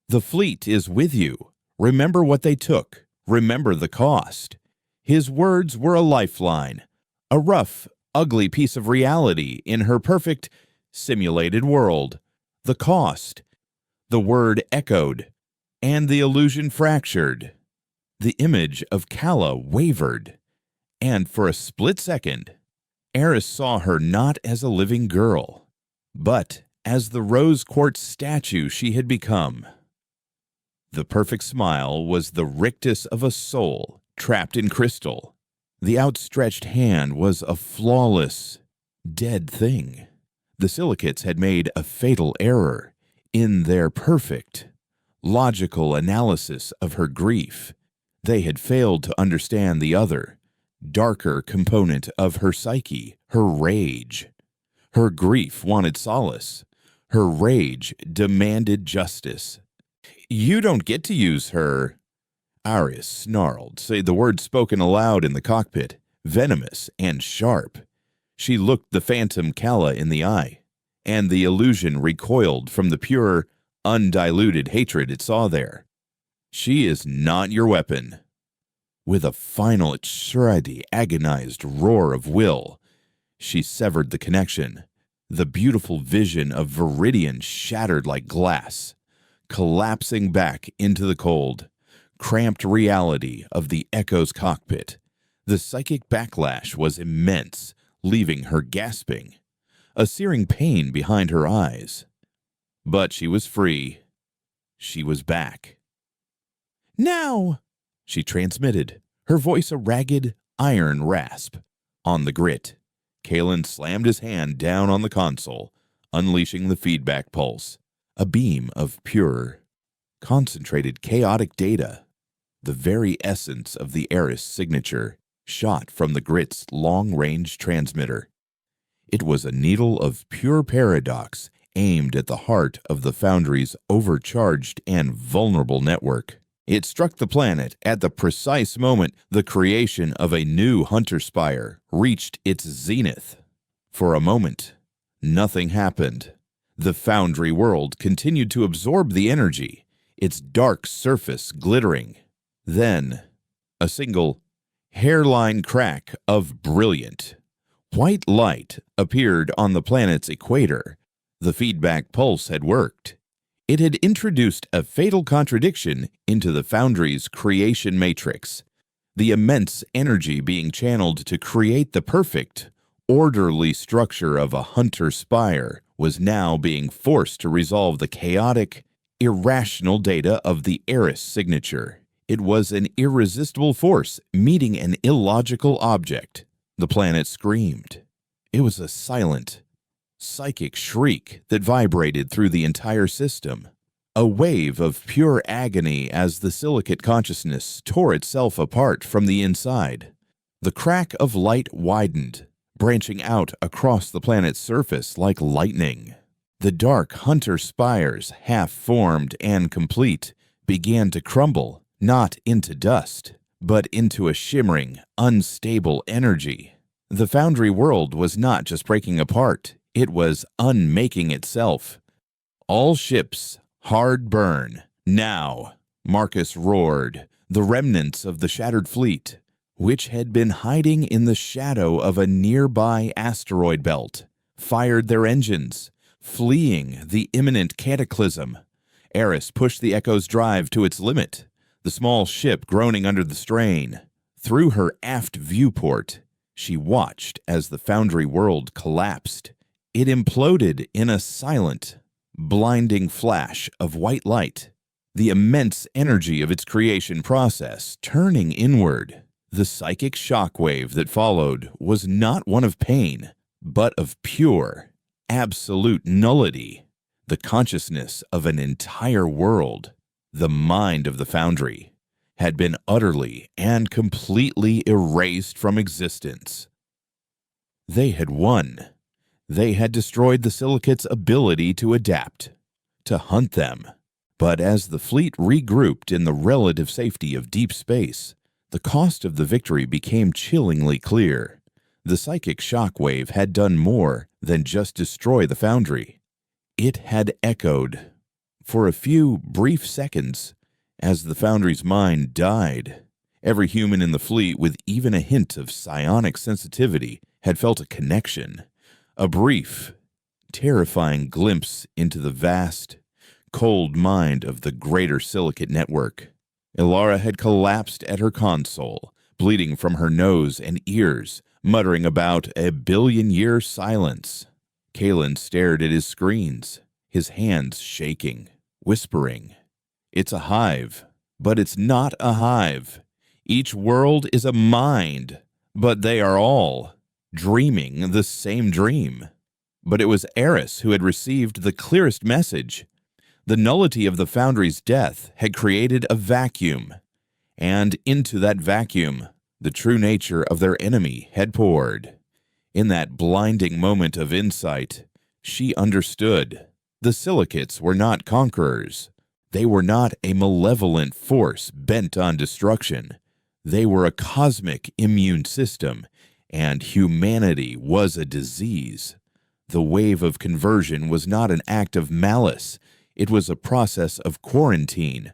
The fleet is with you. Remember what they took. Remember the cost. His words were a lifeline, a rough, ugly piece of reality in her perfect, simulated world. The cost. The word echoed, and the illusion fractured. The image of Kala wavered, and for a split second, Eris saw her not as a living girl, but as the rose quartz statue she had become. The perfect smile was the rictus of a soul trapped in crystal. The outstretched hand was a flawless, dead thing. The silicates had made a fatal error in their perfect, logical analysis of her grief. They had failed to understand the other, darker component of her psyche, her rage. Her grief wanted solace. Her rage demanded justice. You don't get to use her. Aris snarled, say the words spoken aloud in the cockpit, venomous and sharp. She looked the phantom Kala in the eye, and the illusion recoiled from the pure, undiluted hatred it saw there. She is not your weapon. With a final extremity agonized roar of will, she severed the connection. The beautiful vision of Viridian shattered like glass, collapsing back into the cold, cramped reality of the Echo's cockpit. The psychic backlash was immense, leaving her gasping, a searing pain behind her eyes. But she was free. She was back. Now, she transmitted, her voice a ragged, iron rasp. On the grit, Kalen slammed his hand down on the console, unleashing the feedback pulse, a beam of pure, concentrated chaotic data. The very essence of the Eris signature shot from the grit's long-range transmitter. It was a needle of pure paradox aimed at the heart of the Foundry's overcharged and vulnerable network. It struck the planet at the precise moment the creation of a new Hunter Spire reached its zenith. For a moment, nothing happened. The Foundry world continued to absorb the energy, its dark surface glittering. Then, a single hairline crack of brilliant, white light appeared on the planet's equator. The feedback pulse had worked. It had introduced a fatal contradiction into the Foundry's creation matrix. The immense energy being channeled to create the perfect, orderly structure of a Hunter Spire was now being forced to resolve the chaotic, irrational data of the Eris signature. It was an irresistible force meeting an illogical object. The planet screamed. It was a silent, psychic shriek that vibrated through the entire system. A wave of pure agony as the silicate consciousness tore itself apart from the inside. The crack of light widened, branching out across the planet's surface like lightning. The dark Hunter Spires, half-formed and complete, began to crumble, not into dust, but into a shimmering, unstable energy. The Foundry world was not just breaking apart, it was unmaking itself. All ships, hard burn. Now, Marcus roared. The remnants of the shattered fleet, which had been hiding in the shadow of a nearby asteroid belt, fired their engines, fleeing the imminent cataclysm. Eris pushed the Echo's drive to its limit, the small ship groaning under the strain. Through her aft viewport, she watched as the Foundry world collapsed. It imploded in a silent, blinding flash of white light, the immense energy of its creation process turning inward. The psychic shockwave that followed was not one of pain, but of pure, absolute nullity, the consciousness of an entire world. The mind of the Foundry had been utterly and completely erased from existence. They had won. They had destroyed the silicates' ability to adapt, to hunt them. But as the fleet regrouped in the relative safety of deep space, the cost of the victory became chillingly clear. The psychic shockwave had done more than just destroy the Foundry. It had echoed, for a few brief seconds, as the Foundry's mind died. Every human in the fleet with even a hint of psionic sensitivity had felt a connection, a brief, terrifying glimpse into the vast, cold mind of the greater silicate network. Ilara had collapsed at her console, bleeding from her nose and ears, muttering about a billion-year silence. Kalen stared at his screens, his hands shaking, whispering, "It's a hive, but it's not a hive. Each world is a mind, but they are all dreaming the same dream." But it was Eris who had received the clearest message. The nullity of the Foundry's death had created a vacuum, and into that vacuum, the true nature of their enemy had poured. In that blinding moment of insight, she understood. The silicates were not conquerors. They were not a malevolent force bent on destruction. They were a cosmic immune system, and humanity was a disease. The wave of conversion was not an act of malice. It was a process of quarantine.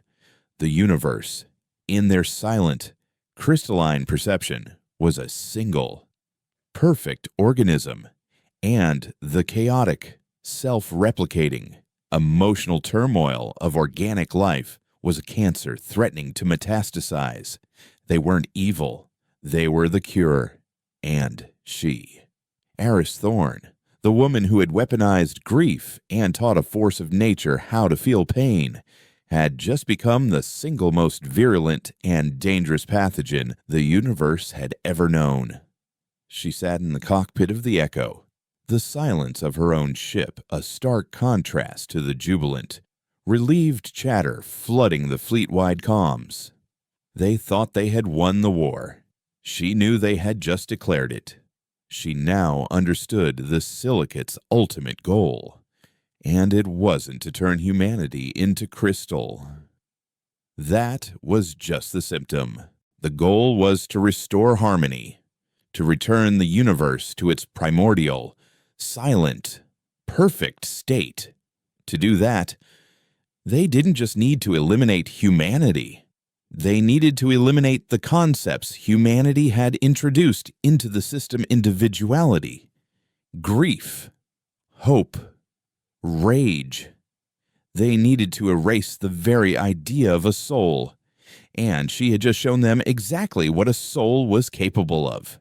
The universe, in their silent, crystalline perception, was a single, perfect organism, and the chaotic, self-replicating, emotional turmoil of organic life was a cancer threatening to metastasize. They weren't evil. They were the cure. And she, Eris Thorne, the woman who had weaponized grief and taught a force of nature how to feel pain, had just become the single most virulent and dangerous pathogen the universe had ever known. She sat in the cockpit of the Echo, the silence of her own ship a stark contrast to the jubilant, relieved chatter flooding the fleet-wide comms. They thought they had won the war. She knew they had just declared it. She now understood the silicate's ultimate goal, and it wasn't to turn humanity into crystal. That was just the symptom. The goal was to restore harmony, to return the universe to its primordial, silent, perfect state. To do that, they didn't just need to eliminate humanity. They needed to eliminate the concepts humanity had introduced into the system: individuality, grief, hope, rage. They needed to erase the very idea of a soul, and she had just shown them exactly what a soul was capable of.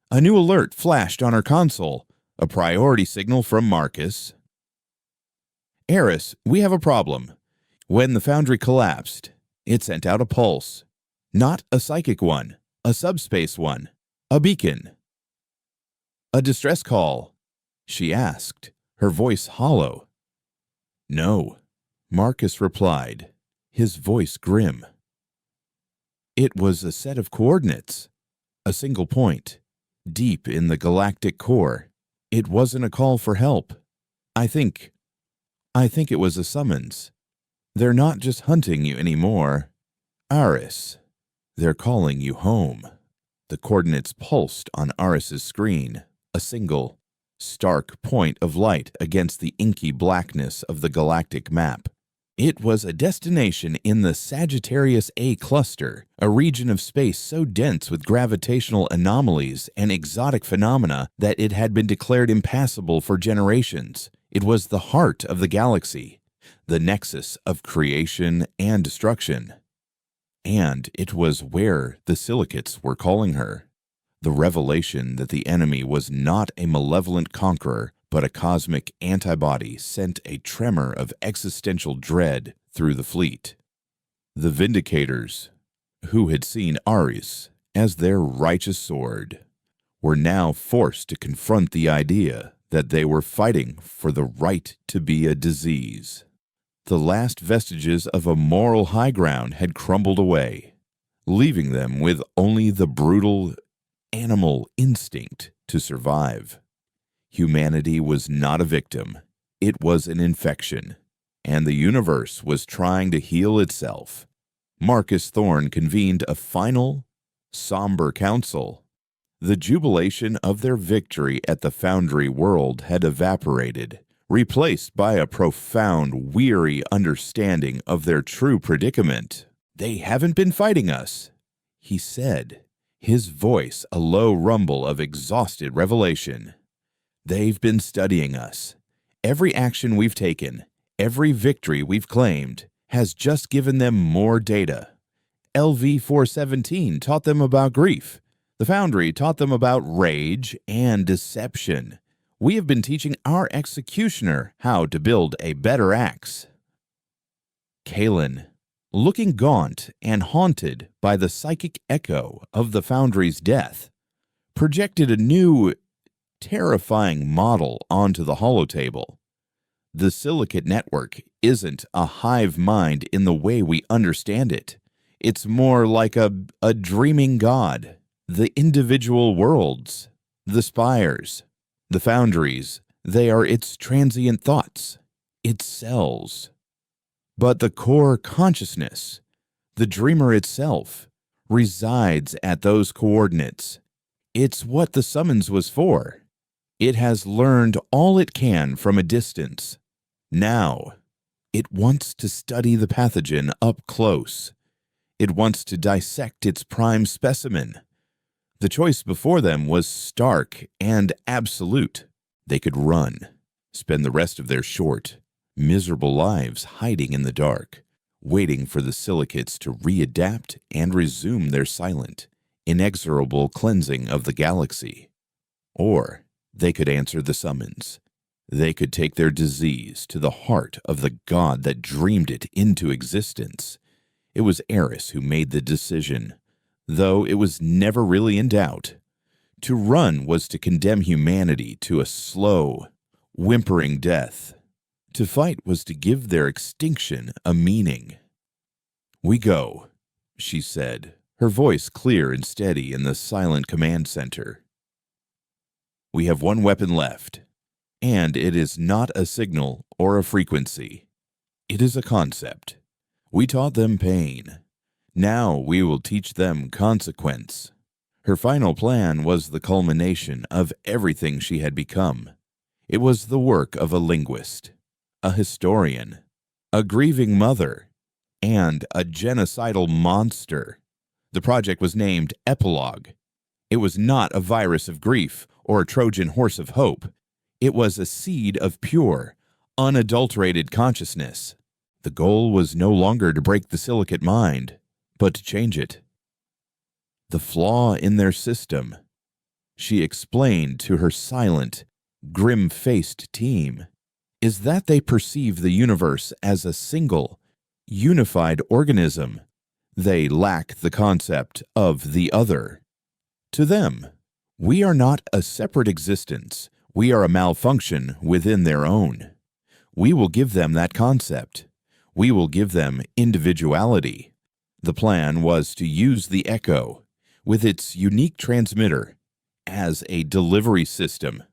A new alert flashed on her console, a priority signal from Marcus. "Eris, we have a problem. When the Foundry collapsed, it sent out a pulse. Not a psychic one, a subspace one, a beacon." "A distress call?" she asked, her voice hollow. "No," Marcus replied, his voice grim. "It was a set of coordinates, a single point, deep in the galactic core. It wasn't a call for help. I think it was a summons. They're not just hunting you anymore. Aris, they're calling you home." The coordinates pulsed on Aris's screen, a single, stark point of light against the inky blackness of the galactic map. It was a destination in the Sagittarius A cluster, a region of space so dense with gravitational anomalies and exotic phenomena that it had been declared impassable for generations. It was the heart of the galaxy, the nexus of creation and destruction. And it was where the silicates were calling her. The revelation that the enemy was not a malevolent conqueror, but a cosmic antibody sent a tremor of existential dread through the fleet. The Vindicators, who had seen Aris as their righteous sword, were now forced to confront the idea that they were fighting for the right to be a disease. The last vestiges of a moral high ground had crumbled away, leaving them with only the brutal animal instinct to survive. Humanity was not a victim, it was an infection, and the universe was trying to heal itself. Marcus Thorne convened a final, somber council. The jubilation of their victory at the Foundry world had evaporated, replaced by a profound, weary understanding of their true predicament. "They haven't been fighting us," he said, his voice a low rumble of exhausted revelation. "They've been studying us. Every action we've taken, every victory we've claimed, has just given them more data. LV-417 taught them about grief. The Foundry taught them about rage and deception. We have been teaching our executioner how to build a better axe." Kalen, looking gaunt and haunted by the psychic echo of the Foundry's death, projected a new, terrifying model onto the holotable. The silicate network isn't a hive mind in the way we understand it. It's more like a dreaming god. The individual worlds, the spires, the foundries, they are its transient thoughts, its cells. But the core consciousness, the dreamer itself, resides at those coordinates. It's what the summons was for. It has learned all it can from a distance. Now, it wants to study the pathogen up close. It wants to dissect its prime specimen. The choice before them was stark and absolute. They could run, spend the rest of their short, miserable lives hiding in the dark, waiting for the silicates to readapt and resume their silent, inexorable cleansing of the galaxy. Or they could answer the summons. They could take their disease to the heart of the god that dreamed it into existence. It was Eris who made the decision, though it was never really in doubt. To run was to condemn humanity to a slow, whimpering death. To fight was to give their extinction a meaning. "We go," she said, her voice clear and steady in the silent command center. "We have one weapon left, and it is not a signal or a frequency. It is a concept. We taught them pain. Now we will teach them consequence." Her final plan was the culmination of everything she had become. It was the work of a linguist, a historian, a grieving mother, and a genocidal monster. The project was named Epilogue. It was not a virus of grief or a Trojan horse of hope. It was a seed of pure, unadulterated consciousness. The goal was no longer to break the silicate mind, but to change it. The flaw in their system, she explained to her silent, grim-faced team, is that they perceive the universe as a single, unified organism. They lack the concept of the other. To them, we are not a separate existence. We are a malfunction within their own. We will give them that concept. We will give them individuality. The plan was to use the Echo, with its unique transmitter, as a delivery system.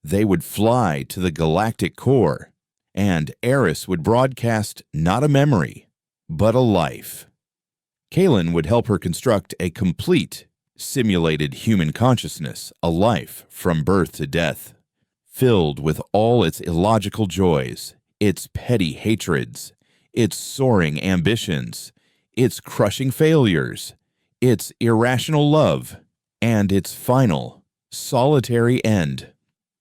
They would fly to the galactic core, and Eris would broadcast not a memory, but a life. Kalen would help her construct a complete, simulated human consciousness, a life from birth to death, filled with all its illogical joys, its petty hatreds, its soaring ambitions, its crushing failures, its irrational love, and its final, solitary end.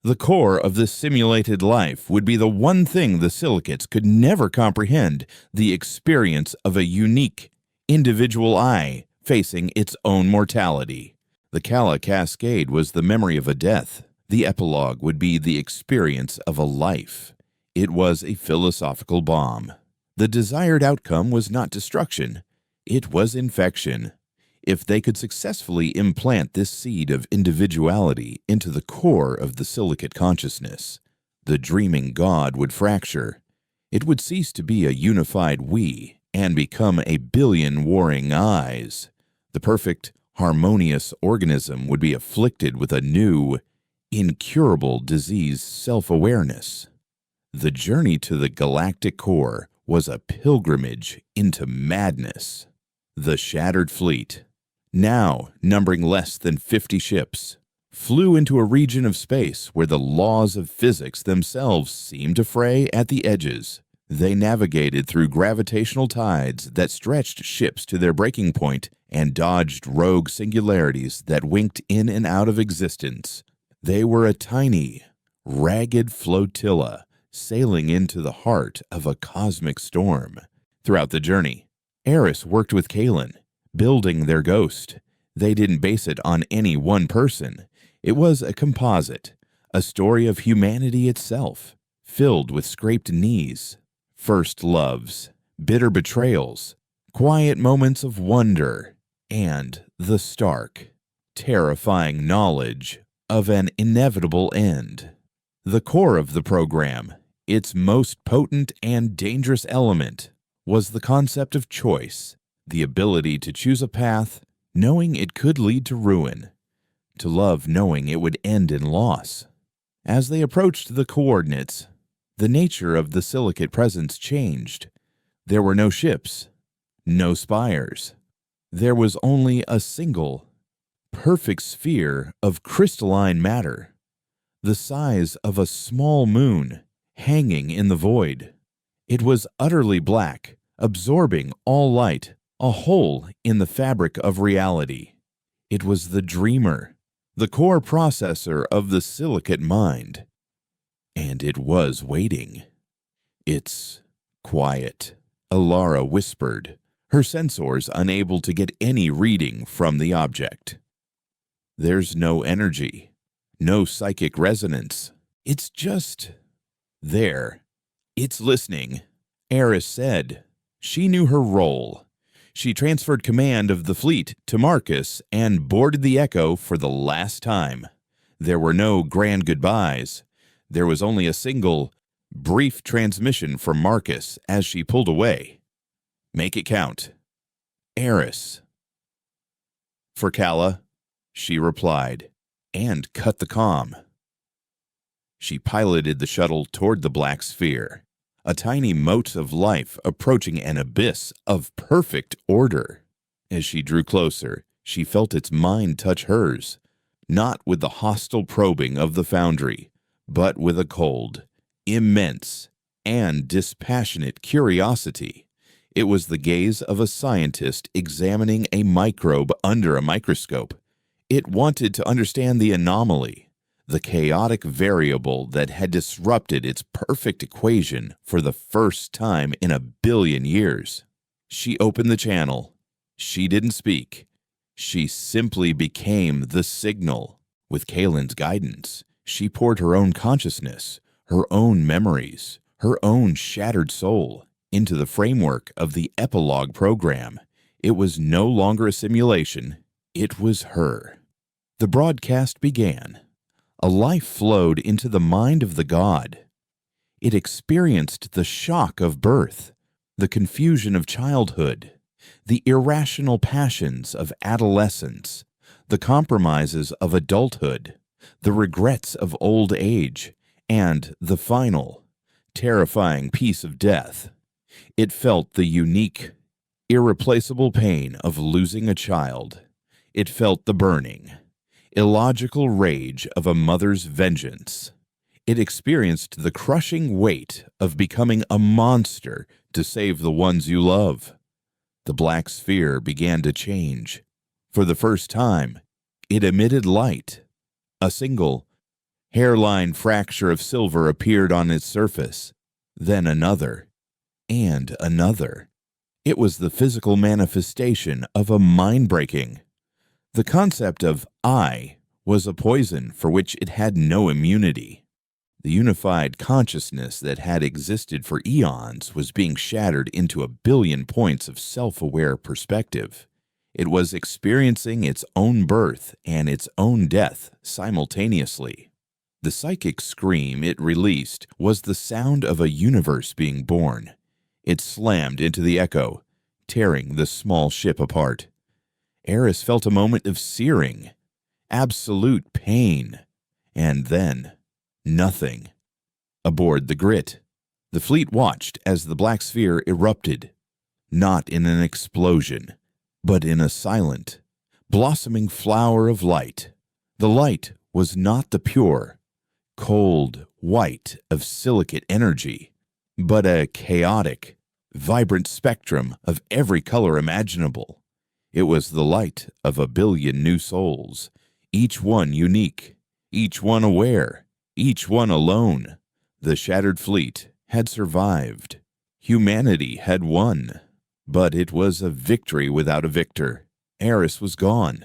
The core of this simulated life would be the one thing the silicates could never comprehend, the experience of a unique, individual I facing its own mortality. The Kala Cascade was the memory of a death. The epilogue would be the experience of a life. It was a philosophical bomb. The desired outcome was not destruction. It was infection. If they could successfully implant this seed of individuality into the core of the silicate consciousness, the dreaming God would fracture. It would cease to be a unified we and become a billion warring I's. The perfect, harmonious organism would be afflicted with a new, incurable disease self-awareness. The journey to the galactic core was a pilgrimage into madness. The shattered fleet, now numbering less than 50 ships, flew into a region of space where the laws of physics themselves seemed to fray at the edges. They navigated through gravitational tides that stretched ships to their breaking point and dodged rogue singularities that winked in and out of existence. They were a tiny, ragged flotilla sailing into the heart of a cosmic storm. Throughout the journey, Eris worked with Kalen, building their ghost. They didn't base it on any one person. It was a composite, a story of humanity itself, filled with scraped knees, first loves, bitter betrayals, quiet moments of wonder, and the stark, terrifying knowledge of an inevitable end. The core of the program, its most potent and dangerous element, was the concept of choice, the ability to choose a path knowing it could lead to ruin, to love knowing it would end in loss. As they approached the coordinates, the nature of the silicate presence changed. There were no ships, no spires. There was only a single, perfect sphere of crystalline matter, the size of a small moon, hanging in the void. It was utterly black, absorbing all light, a hole in the fabric of reality. It was the dreamer, the core processor of the silicate mind. And it was waiting. "It's quiet," Alara whispered, her sensors unable to get any reading from the object. "There's no energy, no psychic resonance. It's just there. It's listening," Eris said. She knew her role. She transferred command of the fleet to Marcus and boarded the Echo for the last time. There were no grand goodbyes. There was only a single, brief transmission from Marcus as she pulled away. "Make it count." "Eris." "For Kala," she replied, and cut the comm. She piloted the shuttle toward the black sphere, a tiny mote of life approaching an abyss of perfect order. As she drew closer, she felt its mind touch hers, not with the hostile probing of the Foundry, but with a cold, immense, and dispassionate curiosity. It was the gaze of a scientist examining a microbe under a microscope. It wanted to understand the anomaly, the chaotic variable that had disrupted its perfect equation for the first time in a billion years. She opened the channel. She didn't speak. She simply became the signal. With Kalen's guidance, she poured her own consciousness, her own memories, her own shattered soul into the framework of the epilogue program. It was no longer a simulation. It was her. The broadcast began. A life flowed into the mind of the god. It experienced the shock of birth, the confusion of childhood, the irrational passions of adolescence, the compromises of adulthood, the regrets of old age, and the final, terrifying peace of death. It felt the unique, irreplaceable pain of losing a child. It felt the burning, illogical rage of a mother's vengeance. It experienced the crushing weight of becoming a monster to save the ones you love. The black sphere began to change. For the first time, it emitted light. A single, hairline fracture of silver appeared on its surface, then another, and another. It was the physical manifestation of a mind-breaking. The concept of I was a poison for which it had no immunity. The unified consciousness that had existed for eons was being shattered into a billion points of self-aware perspective. It was experiencing its own birth and its own death simultaneously. The psychic scream it released was the sound of a universe being born. It slammed into the echo, tearing the small ship apart. Eris felt a moment of searing, absolute pain, and then nothing. Aboard the Grit, the fleet watched as the black sphere erupted, not in an explosion, but in a silent, blossoming flower of light. The light was not the pure, cold white of silicate energy, but a chaotic, vibrant spectrum of every color imaginable. It was the light of a billion new souls, each one unique, each one aware, each one alone. The shattered fleet had survived. Humanity had won. But it was a victory without a victor. Eris was gone.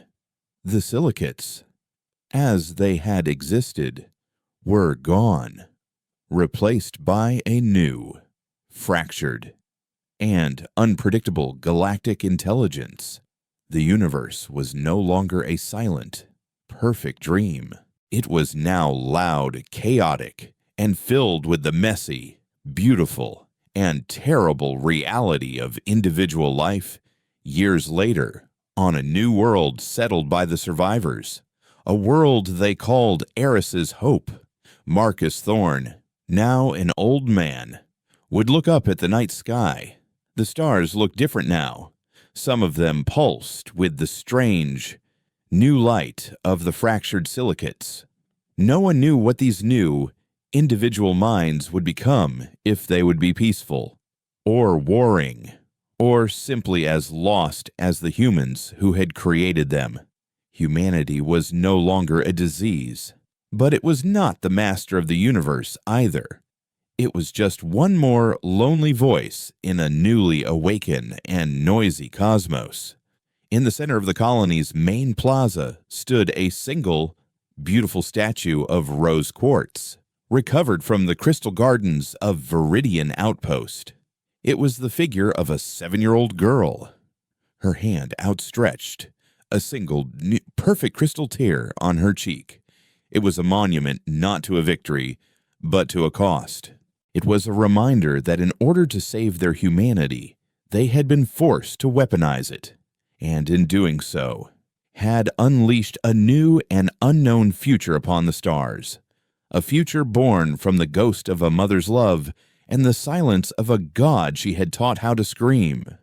The silicates, as they had existed, were gone, replaced by a new, fractured, and unpredictable galactic intelligence. The universe was no longer a silent, perfect dream. It was now loud, chaotic, and filled with the messy, beautiful, and terrible reality of individual life years later on a new world settled by the survivors, a world they called Eris's Hope. Marcus Thorne, now an old man, would look up at the night sky. The stars looked different now. Some of them pulsed with the strange, new light of the fractured silicates. No one knew what these new, individual minds would become, if they would be peaceful, or warring, or simply as lost as the humans who had created them. Humanity was no longer a disease, but it was not the master of the universe either. It was just one more lonely voice in a newly awakened and noisy cosmos. In the center of the colony's main plaza stood a single, beautiful statue of rose quartz, recovered from the crystal gardens of Viridian Outpost. It was the figure of a 7-year-old girl, her hand outstretched, a single perfect crystal tear on her cheek. It was a monument not to a victory, but to a cost. It was a reminder that in order to save their humanity, they had been forced to weaponize it, and in doing so, had unleashed a new and unknown future upon the stars. A future born from the ghost of a mother's love and the silence of a god she had taught how to scream.